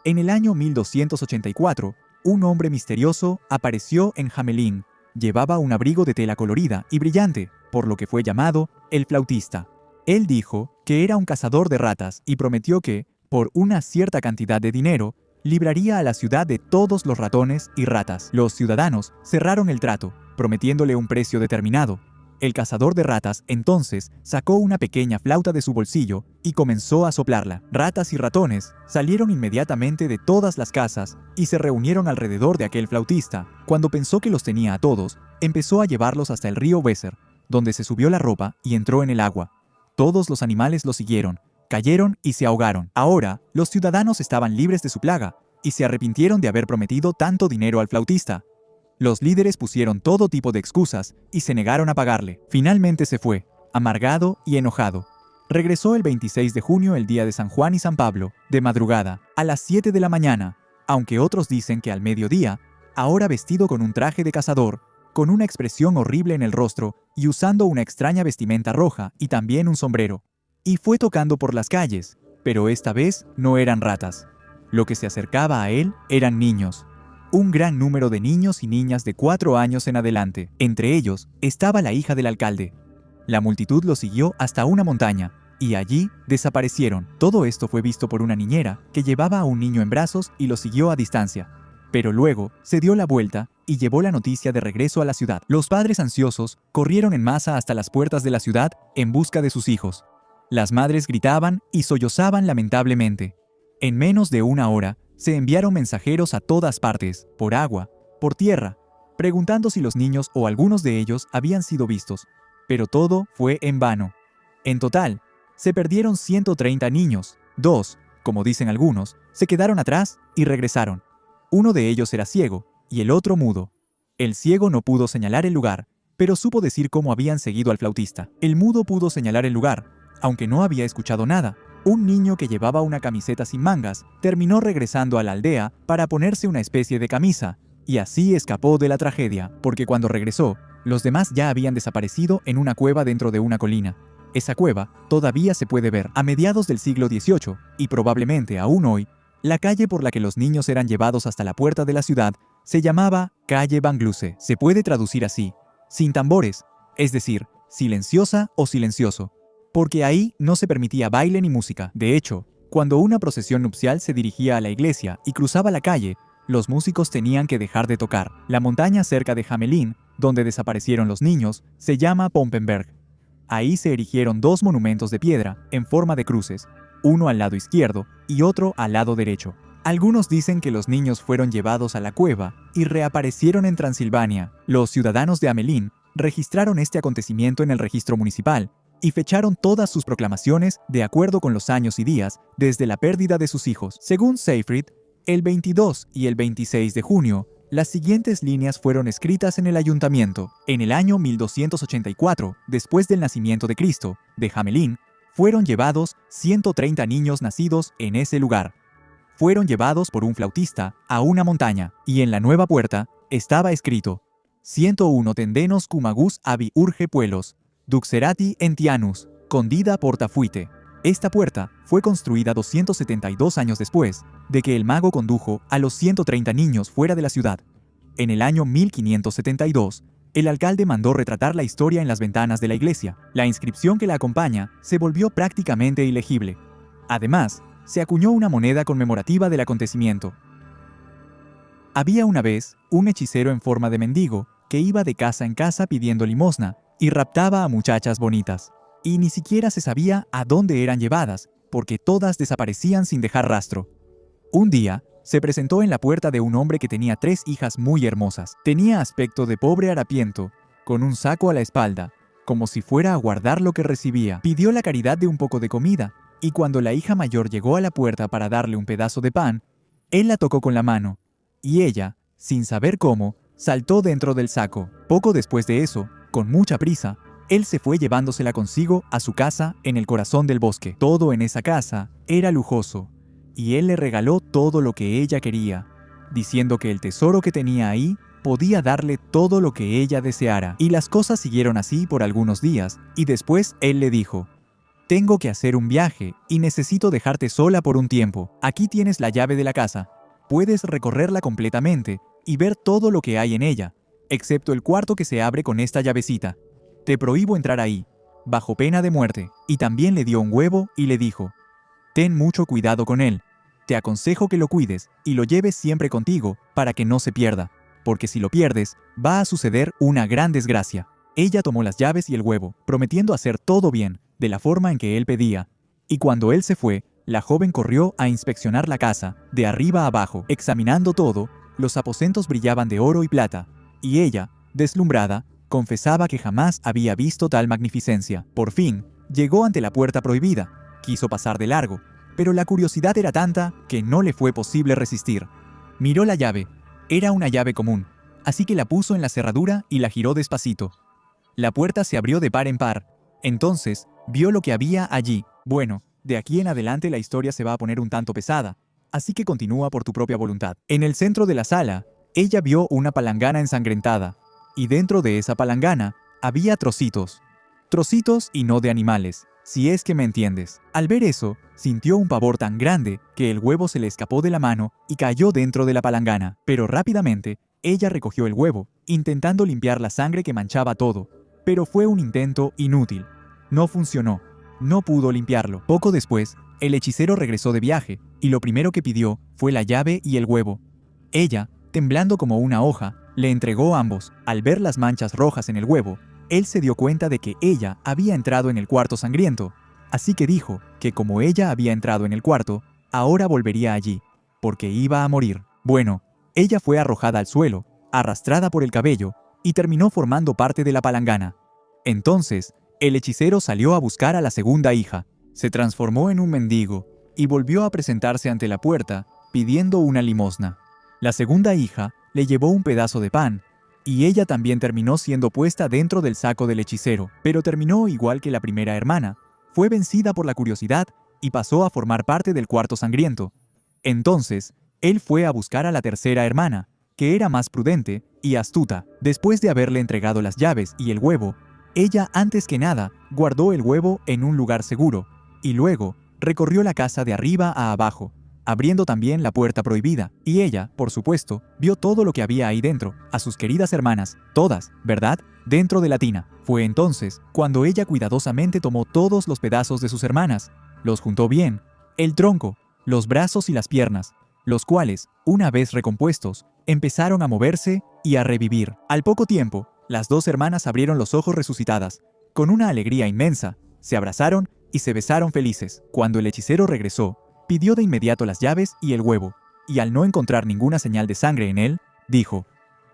En el año 1284, un hombre misterioso apareció en Hamelin. Llevaba un abrigo de tela colorida y brillante, por lo que fue llamado el flautista. Él dijo que era un cazador de ratas y prometió que, por una cierta cantidad de dinero, libraría a la ciudad de todos los ratones y ratas. Los ciudadanos cerraron el trato, prometiéndole un precio determinado. El cazador de ratas entonces sacó una pequeña flauta de su bolsillo y comenzó a soplarla. Ratas y ratones salieron inmediatamente de todas las casas y se reunieron alrededor de aquel flautista. Cuando pensó que los tenía a todos, empezó a llevarlos hasta el río Weser, donde se subió la ropa y entró en el agua. Todos los animales lo siguieron, cayeron y se ahogaron. Ahora, los ciudadanos estaban libres de su plaga y se arrepintieron de haber prometido tanto dinero al flautista. Los líderes pusieron todo tipo de excusas y se negaron a pagarle. Finalmente se fue, amargado y enojado. Regresó el 26 de junio, el día de San Juan y San Pablo, de madrugada, a las 7 de la mañana, aunque otros dicen que al mediodía, ahora vestido con un traje de cazador, con una expresión horrible en el rostro y usando una extraña vestimenta roja y también un sombrero. Y fue tocando por las calles, pero esta vez no eran ratas. Lo que se acercaba a él eran niños. Un gran número de niños y niñas de 4 años en adelante. Entre ellos estaba la hija del alcalde. La multitud lo siguió hasta una montaña, y allí desaparecieron. Todo esto fue visto por una niñera que llevaba a un niño en brazos y lo siguió a distancia. Pero luego se dio la vuelta y llevó la noticia de regreso a la ciudad. Los padres ansiosos corrieron en masa hasta las puertas de la ciudad en busca de sus hijos. Las madres gritaban y sollozaban lamentablemente. En menos de una hora, se enviaron mensajeros a todas partes, por agua, por tierra, preguntando si los niños o algunos de ellos habían sido vistos. Pero todo fue en vano. En total, se perdieron 130 niños. 2, como dicen algunos, se quedaron atrás y regresaron. Uno de ellos era ciego y el otro mudo. El ciego no pudo señalar el lugar, pero supo decir cómo habían seguido al flautista. El mudo pudo señalar el lugar, aunque no había escuchado nada. Un niño que llevaba una camiseta sin mangas terminó regresando a la aldea para ponerse una especie de camisa, y así escapó de la tragedia, porque cuando regresó, los demás ya habían desaparecido en una cueva dentro de una colina. Esa cueva todavía se puede ver. A mediados del siglo XVIII, y probablemente aún hoy, la calle por la que los niños eran llevados hasta la puerta de la ciudad se llamaba Calle Van Gluse. Se puede traducir así: sin tambores, es decir, silenciosa o silencioso, porque ahí no se permitía baile ni música. De hecho, cuando una procesión nupcial se dirigía a la iglesia y cruzaba la calle, los músicos tenían que dejar de tocar. La montaña cerca de Hamelin, donde desaparecieron los niños, se llama Pompenberg. Ahí se erigieron 2 monumentos de piedra en forma de cruces, uno al lado izquierdo y otro al lado derecho. Algunos dicen que los niños fueron llevados a la cueva y reaparecieron en Transilvania. Los ciudadanos de Hamelin registraron este acontecimiento en el registro municipal y fecharon todas sus proclamaciones de acuerdo con los años y días desde la pérdida de sus hijos. Según Seyfried, el 22 y el 26 de junio, las siguientes líneas fueron escritas en el ayuntamiento. En el año 1284, después del nacimiento de Cristo, de Hamelin, fueron llevados 130 niños nacidos en ese lugar. Fueron llevados por un flautista a una montaña, y en la nueva puerta estaba escrito: 101 tendenos cumagus abi urge puelos, duxerati entianus, condida portafuite. Esta puerta fue construida 272 años después de que el mago condujo a los 130 niños fuera de la ciudad. En el año 1572, el alcalde mandó retratar la historia en las ventanas de la iglesia. La inscripción que la acompaña se volvió prácticamente ilegible. Además, se acuñó una moneda conmemorativa del acontecimiento. Había una vez un hechicero en forma de mendigo que iba de casa en casa pidiendo limosna y raptaba a muchachas bonitas. Y ni siquiera se sabía a dónde eran llevadas, porque todas desaparecían sin dejar rastro. Un día, se presentó en la puerta de un hombre que tenía 3 hijas muy hermosas. Tenía aspecto de pobre harapiento, con un saco a la espalda, como si fuera a guardar lo que recibía. Pidió la caridad de un poco de comida, y cuando la hija mayor llegó a la puerta para darle un pedazo de pan, él la tocó con la mano, y ella, sin saber cómo, saltó dentro del saco. Poco después de eso, con mucha prisa, él se fue llevándosela consigo a su casa en el corazón del bosque. Todo en esa casa era lujoso, y él le regaló todo lo que ella quería, diciendo que el tesoro que tenía ahí podía darle todo lo que ella deseara. Y las cosas siguieron así por algunos días, y después él le dijo: «Tengo que hacer un viaje, y necesito dejarte sola por un tiempo. Aquí tienes la llave de la casa. Puedes recorrerla completamente y ver todo lo que hay en ella, excepto el cuarto que se abre con esta llavecita. Te prohíbo entrar ahí, bajo pena de muerte». Y también le dio un huevo y le dijo: «Ten mucho cuidado con él. Te aconsejo que lo cuides y lo lleves siempre contigo para que no se pierda, porque si lo pierdes, va a suceder una gran desgracia». Ella tomó las llaves y el huevo, prometiendo hacer todo bien, de la forma en que él pedía. Y cuando él se fue, la joven corrió a inspeccionar la casa, de arriba a abajo. Examinando todo, los aposentos brillaban de oro y plata, y ella, deslumbrada, confesaba que jamás había visto tal magnificencia. Por fin, llegó ante la puerta prohibida. Quiso pasar de largo, pero la curiosidad era tanta que no le fue posible resistir. Miró la llave. Era una llave común, así que la puso en la cerradura y la giró despacito. La puerta se abrió de par en par. Entonces, vio lo que había allí. Bueno, de aquí en adelante la historia se va a poner un tanto pesada, así que continúa por tu propia voluntad. En el centro de la sala, ella vio una palangana ensangrentada, y dentro de esa palangana había trocitos. Trocitos y no de animales, si es que me entiendes. Al ver eso, sintió un pavor tan grande que el huevo se le escapó de la mano y cayó dentro de la palangana. Pero rápidamente, ella recogió el huevo, intentando limpiar la sangre que manchaba todo. Pero fue un intento inútil. No funcionó. No pudo limpiarlo. Poco después, el hechicero regresó de viaje, y lo primero que pidió fue la llave y el huevo. Ella, temblando como una hoja, le entregó ambos. Al ver las manchas rojas en el huevo, él se dio cuenta de que ella había entrado en el cuarto sangriento. Así que dijo que como ella había entrado en el cuarto, ahora volvería allí, porque iba a morir. Bueno, ella fue arrojada al suelo, arrastrada por el cabello, y terminó formando parte de la palangana. Entonces, el hechicero salió a buscar a la segunda hija. Se transformó en un mendigo y volvió a presentarse ante la puerta, pidiendo una limosna. La segunda hija le llevó un pedazo de pan, y ella también terminó siendo puesta dentro del saco del hechicero, pero terminó igual que la primera hermana. Fue vencida por la curiosidad y pasó a formar parte del cuarto sangriento. Entonces, él fue a buscar a la tercera hermana, que era más prudente y astuta. Después de haberle entregado las llaves y el huevo, ella, antes que nada, guardó el huevo en un lugar seguro, y luego recorrió la casa de arriba a abajo, abriendo también la puerta prohibida, y ella, por supuesto, vio todo lo que había ahí dentro, a sus queridas hermanas, todas, ¿verdad?, dentro de la tina. Fue entonces cuando ella cuidadosamente tomó todos los pedazos de sus hermanas, los juntó bien, el tronco, los brazos y las piernas, los cuales, una vez recompuestos, empezaron a moverse y a revivir. Al poco tiempo, las 2 hermanas abrieron los ojos resucitadas. Con una alegría inmensa, se abrazaron y se besaron felices. Cuando el hechicero regresó, pidió de inmediato las llaves y el huevo, y al no encontrar ninguna señal de sangre en él, dijo: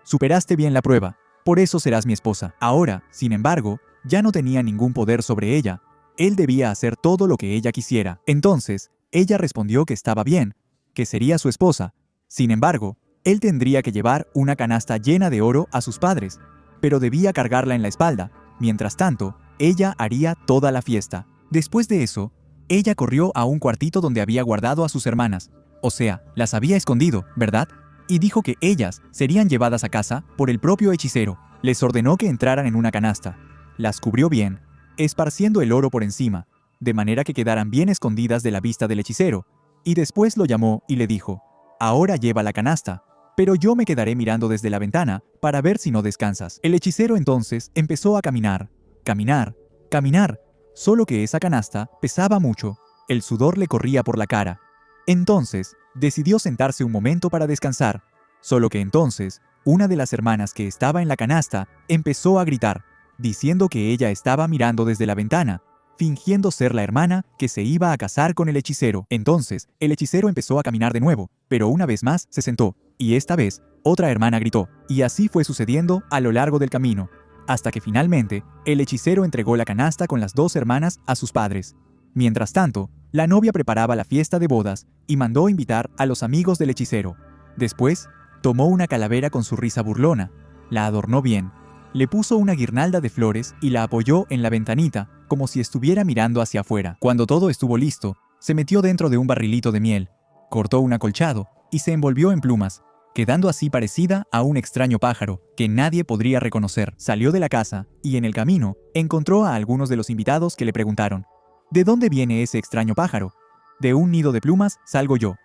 «Superaste bien la prueba, por eso serás mi esposa». Ahora, sin embargo, ya no tenía ningún poder sobre ella. Él debía hacer todo lo que ella quisiera. Entonces, ella respondió que estaba bien, que sería su esposa. Sin embargo, él tendría que llevar una canasta llena de oro a sus padres, pero debía cargarla en la espalda. Mientras tanto, ella haría toda la fiesta. Después de eso, ella corrió a un cuartito donde había guardado a sus hermanas. O sea, las había escondido, ¿verdad? Y dijo que ellas serían llevadas a casa por el propio hechicero. Les ordenó que entraran en una canasta. Las cubrió bien, esparciendo el oro por encima, de manera que quedaran bien escondidas de la vista del hechicero. Y después lo llamó y le dijo: «Ahora lleva la canasta, pero yo me quedaré mirando desde la ventana para ver si no descansas». El hechicero entonces empezó a caminar, caminar, caminar, solo que esa canasta pesaba mucho, el sudor le corría por la cara. Entonces, decidió sentarse un momento para descansar, solo que entonces, una de las hermanas que estaba en la canasta empezó a gritar, diciendo que ella estaba mirando desde la ventana, fingiendo ser la hermana que se iba a casar con el hechicero. Entonces, el hechicero empezó a caminar de nuevo, pero una vez más se sentó, y esta vez, otra hermana gritó, y así fue sucediendo a lo largo del camino, hasta que finalmente, el hechicero entregó la canasta con las dos hermanas a sus padres. Mientras tanto, la novia preparaba la fiesta de bodas y mandó invitar a los amigos del hechicero. Después, tomó una calavera con su risa burlona, la adornó bien, le puso una guirnalda de flores y la apoyó en la ventanita, como si estuviera mirando hacia afuera. Cuando todo estuvo listo, se metió dentro de un barrilito de miel, cortó un acolchado y se envolvió en plumas, quedando así parecida a un extraño pájaro que nadie podría reconocer. Salió de la casa y en el camino encontró a algunos de los invitados que le preguntaron: «¿De dónde viene ese extraño pájaro?» «De un nido de plumas salgo yo».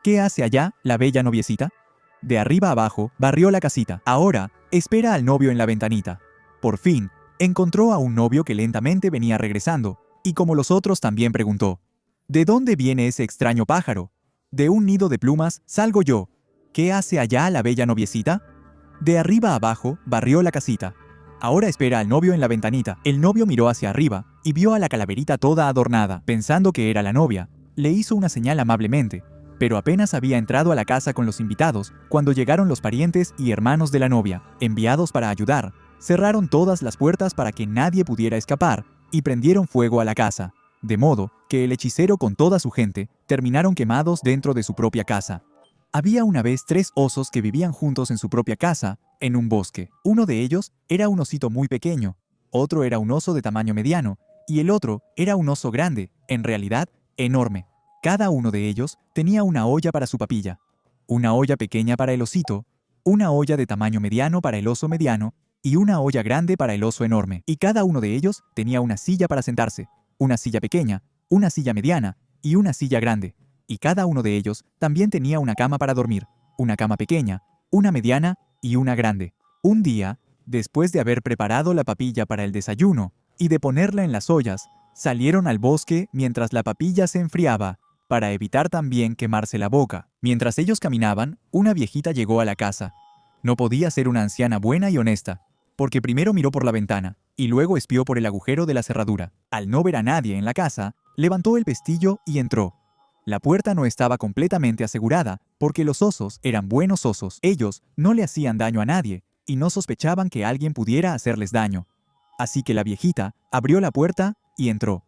«¿Qué hace allá la bella noviecita?» De arriba abajo barrió la casita. Ahora espera al novio en la ventanita. Por fin, encontró a un novio que lentamente venía regresando, y como los otros también preguntó: «¿De dónde viene ese extraño pájaro?» «De un nido de plumas salgo yo». «¿Qué hace allá la bella noviecita?» De arriba abajo barrió la casita. Ahora espera al novio en la ventanita. El novio miró hacia arriba y vio a la calaverita toda adornada. Pensando que era la novia, le hizo una señal amablemente, pero apenas había entrado a la casa con los invitados cuando llegaron los parientes y hermanos de la novia, enviados para ayudar. Cerraron todas las puertas para que nadie pudiera escapar y prendieron fuego a la casa, de modo que el hechicero con toda su gente terminaron quemados dentro de su propia casa. Había una vez 3 osos que vivían juntos en su propia casa, en un bosque. Uno de ellos era un osito muy pequeño, otro era un oso de tamaño mediano, y el otro era un oso grande, en realidad enorme. Cada uno de ellos tenía una olla para su papilla, una olla pequeña para el osito, una olla de tamaño mediano para el oso mediano y una olla grande para el oso enorme. Y cada uno de ellos tenía una silla para sentarse, una silla pequeña, una silla mediana y una silla grande. Y cada uno de ellos también tenía una cama para dormir, una cama pequeña, una mediana y una grande. Un día, después de haber preparado la papilla para el desayuno y de ponerla en las ollas, salieron al bosque mientras la papilla se enfriaba, para evitar también quemarse la boca. Mientras ellos caminaban, una viejita llegó a la casa. No podía ser una anciana buena y honesta, porque primero miró por la ventana y luego espió por el agujero de la cerradura. Al no ver a nadie en la casa, levantó el pestillo y entró. La puerta no estaba completamente asegurada, porque los osos eran buenos osos. Ellos no le hacían daño a nadie y no sospechaban que alguien pudiera hacerles daño. Así que la viejita abrió la puerta y entró.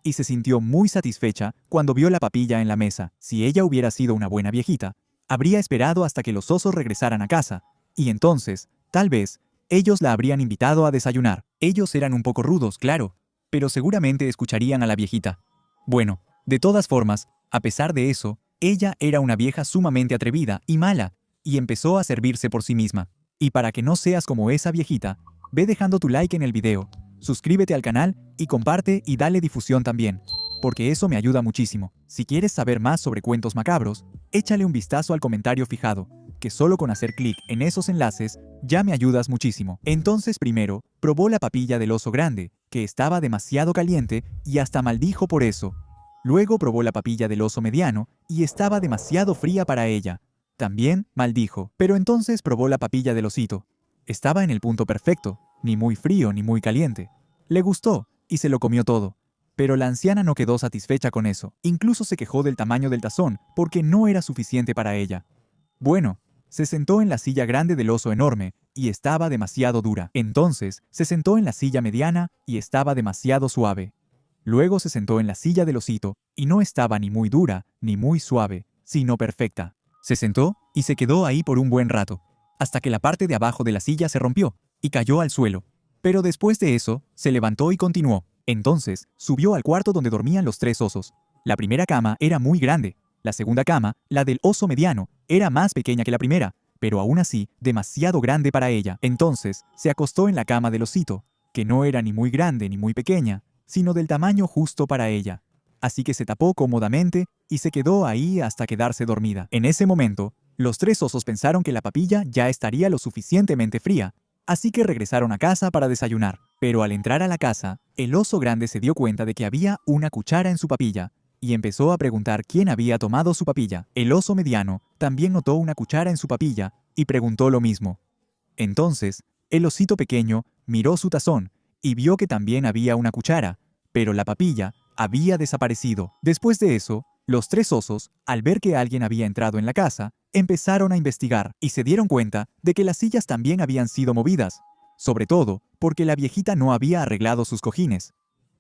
Y se sintió muy satisfecha cuando vio la papilla en la mesa. Si ella hubiera sido una buena viejita, habría esperado hasta que los osos regresaran a casa, y entonces, tal vez, ellos la habrían invitado a desayunar. Ellos eran un poco rudos, claro, pero seguramente escucharían a la viejita. Bueno, de todas formas, a pesar de eso, ella era una vieja sumamente atrevida y mala, y empezó a servirse por sí misma. Y para que no seas como esa viejita, ve dejando tu like en el video, suscríbete al canal y comparte y dale difusión también, porque eso me ayuda muchísimo. Si quieres saber más sobre cuentos macabros, échale un vistazo al comentario fijado, que solo con hacer clic en esos enlaces ya me ayudas muchísimo. Entonces primero, probó la papilla del oso grande, que estaba demasiado caliente y hasta maldijo por eso. Luego probó la papilla del oso mediano y estaba demasiado fría para ella. También maldijo, pero entonces probó la papilla del osito. Estaba en el punto perfecto, ni muy frío ni muy caliente. Le gustó y se lo comió todo. Pero la anciana no quedó satisfecha con eso. Incluso se quejó del tamaño del tazón porque no era suficiente para ella. Bueno, se sentó en la silla grande del oso enorme y estaba demasiado dura. Entonces se sentó en la silla mediana y estaba demasiado suave. Luego se sentó en la silla del osito y no estaba ni muy dura ni muy suave, sino perfecta. Se sentó y se quedó ahí por un buen rato, hasta que la parte de abajo de la silla se rompió y cayó al suelo. Pero después de eso, se levantó y continuó. Entonces, subió al cuarto donde dormían los 3 osos. La primera cama era muy grande. La segunda cama, la del oso mediano, era más pequeña que la primera, pero aún así, demasiado grande para ella. Entonces, se acostó en la cama del osito, que no era ni muy grande ni muy pequeña, sino del tamaño justo para ella. Así que se tapó cómodamente y se quedó ahí hasta quedarse dormida. En ese momento, los 3 osos pensaron que la papilla ya estaría lo suficientemente fría, así que regresaron a casa para desayunar. Pero al entrar a la casa, el oso grande se dio cuenta de que había una cuchara en su papilla y empezó a preguntar quién había tomado su papilla. El oso mediano también notó una cuchara en su papilla y preguntó lo mismo. Entonces, el osito pequeño miró su tazón y vio que también había una cuchara, pero la papilla había desaparecido. Después de eso, los 3 osos, al ver que alguien había entrado en la casa, empezaron a investigar y se dieron cuenta de que las sillas también habían sido movidas, sobre todo porque la viejita no había arreglado sus cojines.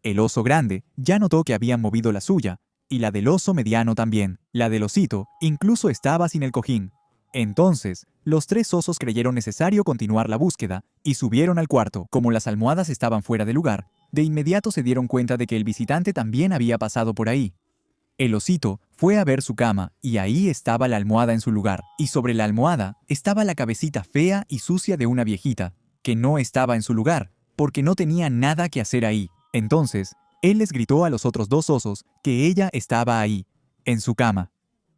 El oso grande ya notó que habían movido la suya, y la del oso mediano también. La del osito incluso estaba sin el cojín. Entonces, los 3 osos creyeron necesario continuar la búsqueda y subieron al cuarto. Como las almohadas estaban fuera de lugar, de inmediato se dieron cuenta de que el visitante también había pasado por ahí. El osito fue a ver su cama y ahí estaba la almohada en su lugar. Y sobre la almohada estaba la cabecita fea y sucia de una viejita, que no estaba en su lugar, porque no tenía nada que hacer ahí. Entonces, él les gritó a los otros 2 osos que ella estaba ahí, en su cama.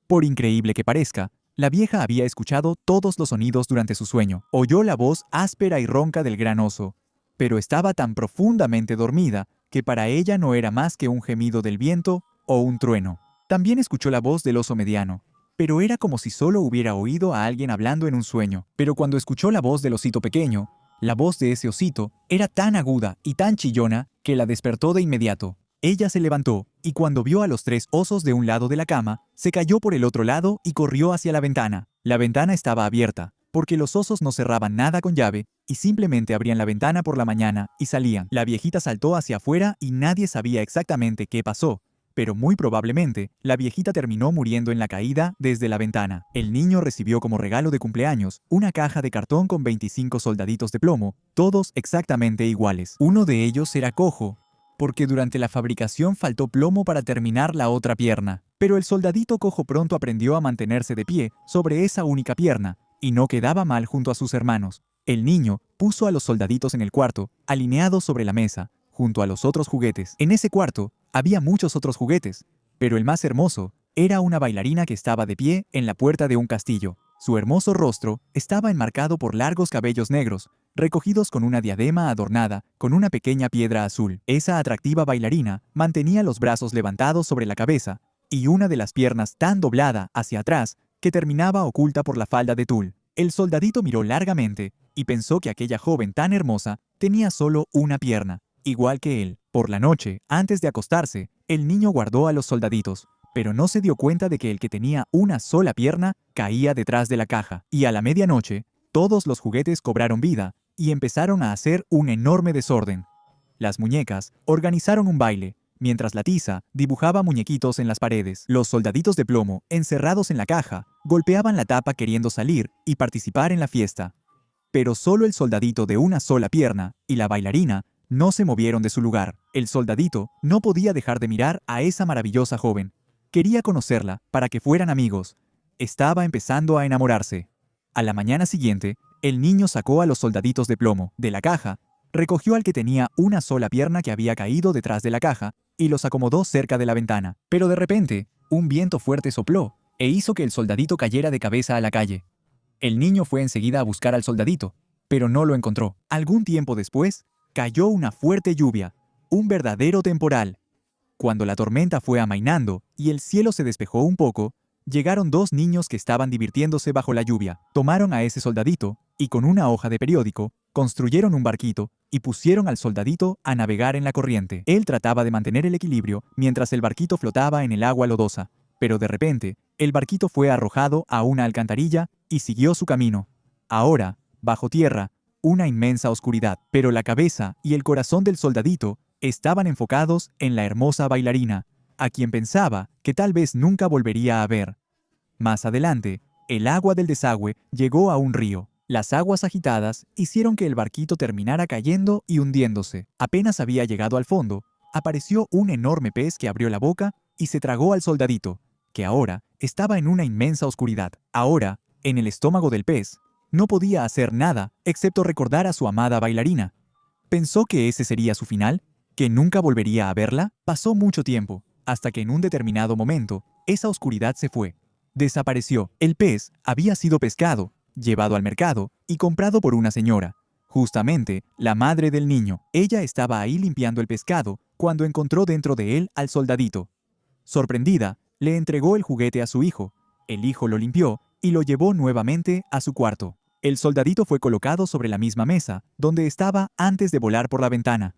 Por increíble que parezca, la vieja había escuchado todos los sonidos durante su sueño. Oyó la voz áspera y ronca del gran oso, pero estaba tan profundamente dormida que para ella no era más que un gemido del viento o un trueno. También escuchó la voz del oso mediano, pero era como si solo hubiera oído a alguien hablando en un sueño. Pero cuando escuchó la voz del osito pequeño, la voz de ese osito era tan aguda y tan chillona que la despertó de inmediato. Ella se levantó y cuando vio a los 3 osos de un lado de la cama, se cayó por el otro lado y corrió hacia la ventana. La ventana estaba abierta, porque los osos no cerraban nada con llave y simplemente abrían la ventana por la mañana y salían. La viejita saltó hacia afuera y nadie sabía exactamente qué pasó, pero muy probablemente la viejita terminó muriendo en la caída desde la ventana. El niño recibió como regalo de cumpleaños una caja de cartón con 25 soldaditos de plomo, todos exactamente iguales. Uno de ellos era cojo, porque durante la fabricación faltó plomo para terminar la otra pierna. Pero el soldadito cojo pronto aprendió a mantenerse de pie sobre esa única pierna, y no quedaba mal junto a sus hermanos. El niño puso a los soldaditos en el cuarto, alineados sobre la mesa, junto a los otros juguetes. En ese cuarto había muchos otros juguetes, pero el más hermoso era una bailarina que estaba de pie en la puerta de un castillo. Su hermoso rostro estaba enmarcado por largos cabellos negros, recogidos con una diadema adornada con una pequeña piedra azul. Esa atractiva bailarina mantenía los brazos levantados sobre la cabeza y una de las piernas tan doblada hacia atrás que terminaba oculta por la falda de tul. El soldadito miró largamente y pensó que aquella joven tan hermosa tenía solo una pierna, igual que él. Por la noche, antes de acostarse, el niño guardó a los soldaditos, pero no se dio cuenta de que el que tenía una sola pierna caía detrás de la caja. Y a la medianoche, todos los juguetes cobraron vida y empezaron a hacer un enorme desorden. Las muñecas organizaron un baile, mientras la tiza dibujaba muñequitos en las paredes. Los soldaditos de plomo, encerrados en la caja, golpeaban la tapa queriendo salir y participar en la fiesta. Pero solo el soldadito de una sola pierna y la bailarina no se movieron de su lugar. El soldadito no podía dejar de mirar a esa maravillosa joven. Quería conocerla para que fueran amigos. Estaba empezando a enamorarse. A la mañana siguiente, el niño sacó a los soldaditos de plomo de la caja, recogió al que tenía una sola pierna que había caído detrás de la caja y los acomodó cerca de la ventana. Pero de repente, un viento fuerte sopló e hizo que el soldadito cayera de cabeza a la calle. El niño fue enseguida a buscar al soldadito, pero no lo encontró. Algún tiempo después, cayó una fuerte lluvia, un verdadero temporal. Cuando la tormenta fue amainando y el cielo se despejó un poco, llegaron 2 niños que estaban divirtiéndose bajo la lluvia. Tomaron a ese soldadito y con una hoja de periódico construyeron un barquito y pusieron al soldadito a navegar en la corriente. Él trataba de mantener el equilibrio mientras el barquito flotaba en el agua lodosa, pero de repente, el barquito fue arrojado a una alcantarilla y siguió su camino. Ahora, Bajo tierra, una inmensa oscuridad, pero la cabeza y el corazón del soldadito estaban enfocados en la hermosa bailarina, a quien pensaba que tal vez nunca volvería a ver. Más adelante, el agua del desagüe llegó a un río. Las aguas agitadas hicieron que el barquito terminara cayendo y hundiéndose. Apenas había llegado al fondo, apareció un enorme pez que abrió la boca y se tragó al soldadito, que ahora estaba en una inmensa oscuridad. Ahora, en el estómago del pez, no podía hacer nada excepto recordar a su amada bailarina. Pensó que ese sería su final, que nunca volvería a verla. Pasó mucho tiempo, hasta que en un determinado momento, esa oscuridad se fue. Desapareció. El pez había sido pescado, llevado al mercado y comprado por una señora, justamente la madre del niño. Ella estaba ahí limpiando el pescado cuando encontró dentro de él al soldadito. Sorprendida, le entregó el juguete a su hijo. El hijo lo limpió y lo llevó nuevamente a su cuarto. El soldadito fue colocado sobre la misma mesa donde estaba antes de volar por la ventana.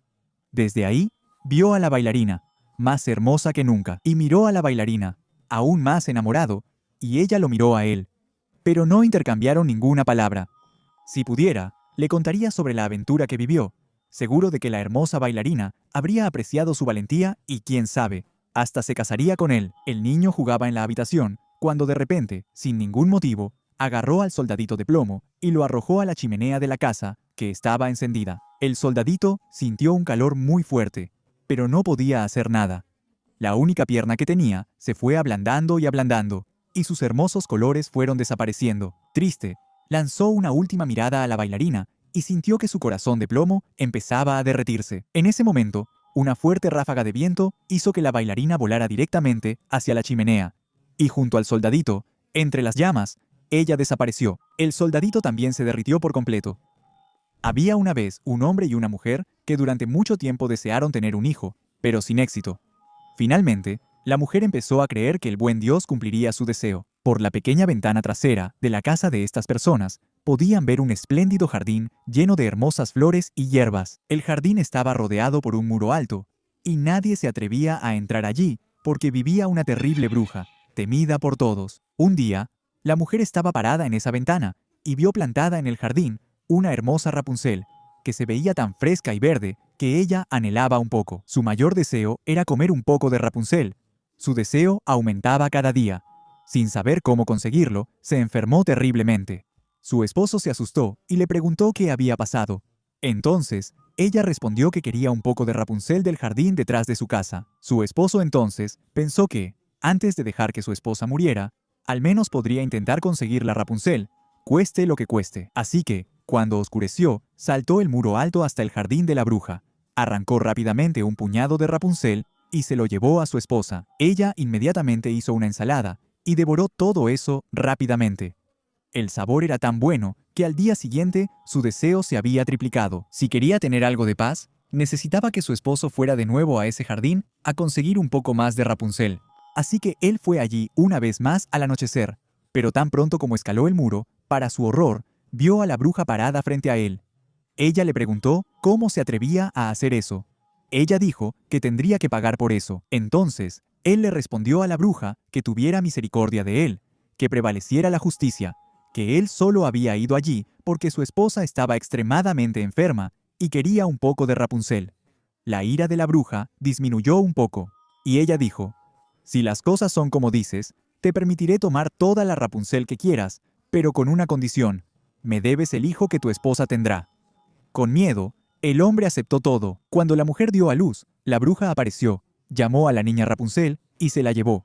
Desde ahí, vio a la bailarina, más hermosa que nunca, y miró a la bailarina, aún más enamorado, y ella lo miró a él. Pero no intercambiaron ninguna palabra. Si pudiera, le contaría sobre la aventura que vivió, seguro de que la hermosa bailarina habría apreciado su valentía y quién sabe, hasta se casaría con él. El niño jugaba en la habitación, cuando de repente, sin ningún motivo, agarró al soldadito de plomo y lo arrojó a la chimenea de la casa, que estaba encendida. El soldadito sintió un calor muy fuerte, pero no podía hacer nada. La única pierna que tenía se fue ablandando y ablandando, y sus hermosos colores fueron desapareciendo. Triste, lanzó una última mirada a la bailarina y sintió que su corazón de plomo empezaba a derretirse. En ese momento, una fuerte ráfaga de viento hizo que la bailarina volara directamente hacia la chimenea, y junto al soldadito, entre las llamas, ella desapareció. El soldadito también se derritió por completo. Había una vez un hombre y una mujer que durante mucho tiempo desearon tener un hijo, pero sin éxito. Finalmente, la mujer empezó a creer que el buen Dios cumpliría su deseo. Por la pequeña ventana trasera de la casa de estas personas, podían ver un espléndido jardín lleno de hermosas flores y hierbas. El jardín estaba rodeado por un muro alto, y nadie se atrevía a entrar allí porque vivía una terrible bruja, temida por todos. Un día, la mujer estaba parada en esa ventana y vio plantada en el jardín una hermosa Rapunzel, que se veía tan fresca y verde que ella anhelaba un poco. Su mayor deseo era comer un poco de Rapunzel. Su deseo aumentaba cada día. Sin saber cómo conseguirlo, se enfermó terriblemente. Su esposo se asustó y le preguntó qué había pasado. Entonces, ella respondió que quería un poco de Rapunzel del jardín detrás de su casa. Su esposo entonces pensó que, antes de dejar que su esposa muriera, al menos podría intentar conseguir la Rapunzel, cueste lo que cueste. Así que, cuando oscureció, saltó el muro alto hasta el jardín de la bruja, arrancó rápidamente un puñado de Rapunzel y se lo llevó a su esposa. Ella inmediatamente hizo una ensalada y devoró todo eso rápidamente. El sabor era tan bueno que al día siguiente su deseo se había triplicado. Si quería tener algo de paz, necesitaba que su esposo fuera de nuevo a ese jardín a conseguir un poco más de Rapunzel. Así que él fue allí una vez más al anochecer, pero tan pronto como escaló el muro, para su horror, vio a la bruja parada frente a él. Ella le preguntó cómo se atrevía a hacer eso. Ella dijo que tendría que pagar por eso. Entonces, él le respondió a la bruja que tuviera misericordia de él, que prevaleciera la justicia, que él solo había ido allí porque su esposa estaba extremadamente enferma y quería un poco de Rapunzel. La ira de la bruja disminuyó un poco, y ella dijo: «Si las cosas son como dices, te permitiré tomar toda la Rapunzel que quieras, pero con una condición: me debes el hijo que tu esposa tendrá». Con miedo, el hombre aceptó todo. Cuando la mujer dio a luz, la bruja apareció, llamó a la niña Rapunzel y se la llevó.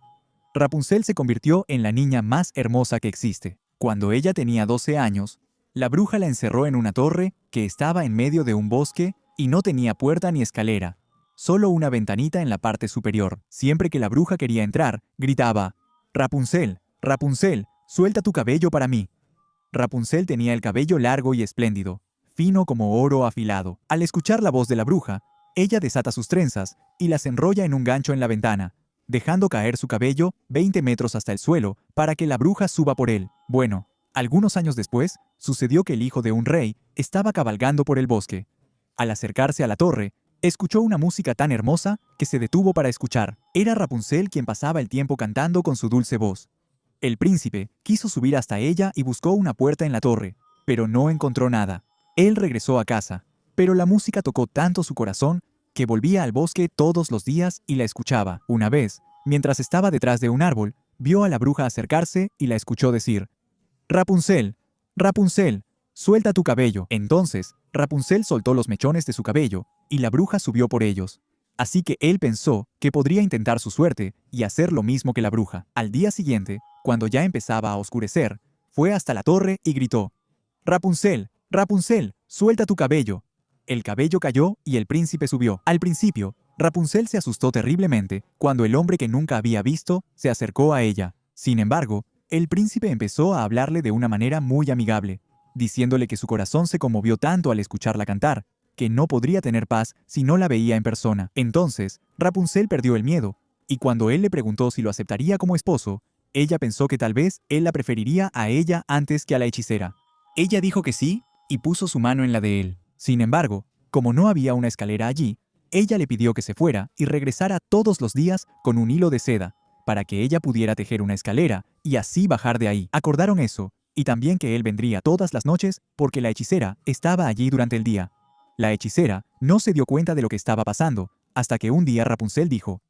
Rapunzel se convirtió en la niña más hermosa que existe. Cuando ella tenía 12 años, la bruja la encerró en una torre que estaba en medio de un bosque y no tenía puerta ni escalera, solo una ventanita en la parte superior. Siempre que la bruja quería entrar, gritaba: «Rapunzel, Rapunzel, suelta tu cabello para mí». Rapunzel tenía el cabello largo y espléndido, fino como oro afilado. Al escuchar la voz de la bruja, ella desata sus trenzas y las enrolla en un gancho en la ventana, dejando caer su cabello 20 metros hasta el suelo para que la bruja suba por él. Bueno, algunos años después, sucedió que el hijo de un rey estaba cabalgando por el bosque. Al acercarse a la torre, escuchó una música tan hermosa que se detuvo para escuchar. Era Rapunzel quien pasaba el tiempo cantando con su dulce voz. El príncipe quiso subir hasta ella y buscó una puerta en la torre, pero no encontró nada. Él regresó a casa, pero la música tocó tanto su corazón que volvía al bosque todos los días y la escuchaba. Una vez, mientras estaba detrás de un árbol, vio a la bruja acercarse y la escuchó decir: «Rapunzel, Rapunzel, suelta tu cabello». Entonces, Rapunzel soltó los mechones de su cabello y la bruja subió por ellos. Así que él pensó que podría intentar su suerte y hacer lo mismo que la bruja. Al día siguiente, cuando ya empezaba a oscurecer, fue hasta la torre y gritó: «Rapunzel, Rapunzel, suelta tu cabello». El cabello cayó y el príncipe subió. Al principio, Rapunzel se asustó terriblemente cuando el hombre que nunca había visto se acercó a ella. Sin embargo, el príncipe empezó a hablarle de una manera muy amigable, diciéndole que su corazón se conmovió tanto al escucharla cantar, que no podría tener paz si no la veía en persona. Entonces, Rapunzel perdió el miedo, y cuando él le preguntó si lo aceptaría como esposo, ella pensó que tal vez él la preferiría a ella antes que a la hechicera. Ella dijo que sí y puso su mano en la de él. Sin embargo, como no había una escalera allí, ella le pidió que se fuera y regresara todos los días con un hilo de seda, para que ella pudiera tejer una escalera y así bajar de ahí. Acordaron eso, y también que él vendría todas las noches porque la hechicera estaba allí durante el día. La hechicera no se dio cuenta de lo que estaba pasando, hasta que un día Rapunzel dijo: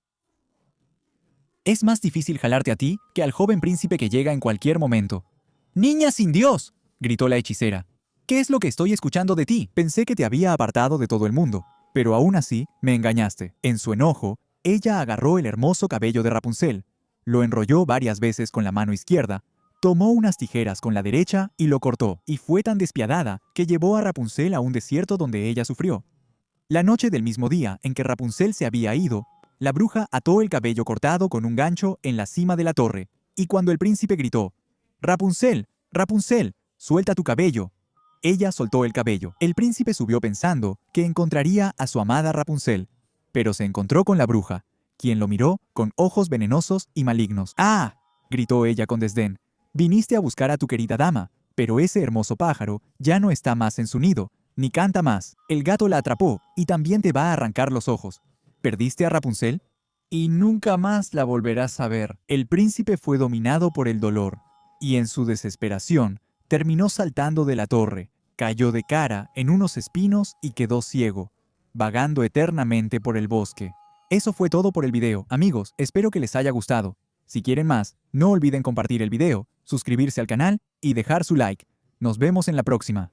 «Es más difícil jalarte a ti que al joven príncipe que llega en cualquier momento». «¡Niña sin Dios!», gritó la hechicera. «¿Qué es lo que estoy escuchando de ti? Pensé que te había apartado de todo el mundo, pero aún así me engañaste». En su enojo, ella agarró el hermoso cabello de Rapunzel, lo enrolló varias veces con la mano izquierda, tomó unas tijeras con la derecha y lo cortó, y fue tan despiadada que llevó a Rapunzel a un desierto donde ella sufrió. La noche del mismo día en que Rapunzel se había ido, la bruja ató el cabello cortado con un gancho en la cima de la torre, y cuando el príncipe gritó: «Rapunzel, Rapunzel, suelta tu cabello», ella soltó el cabello. El príncipe subió pensando que encontraría a su amada Rapunzel, pero se encontró con la bruja, quien lo miró con ojos venenosos y malignos. «¡Ah!», gritó ella con desdén. «Viniste a buscar a tu querida dama, pero ese hermoso pájaro ya no está más en su nido, ni canta más. El gato la atrapó y también te va a arrancar los ojos. ¿Perdiste a Rapunzel? Y nunca más la volverás a ver». El príncipe fue dominado por el dolor, y en su desesperación terminó saltando de la torre, cayó de cara en unos espinos y quedó ciego, vagando eternamente por el bosque. Eso fue todo por el video. Amigos, espero que les haya gustado. Si quieren más, no olviden compartir el video, suscribirse al canal y dejar su like. Nos vemos en la próxima.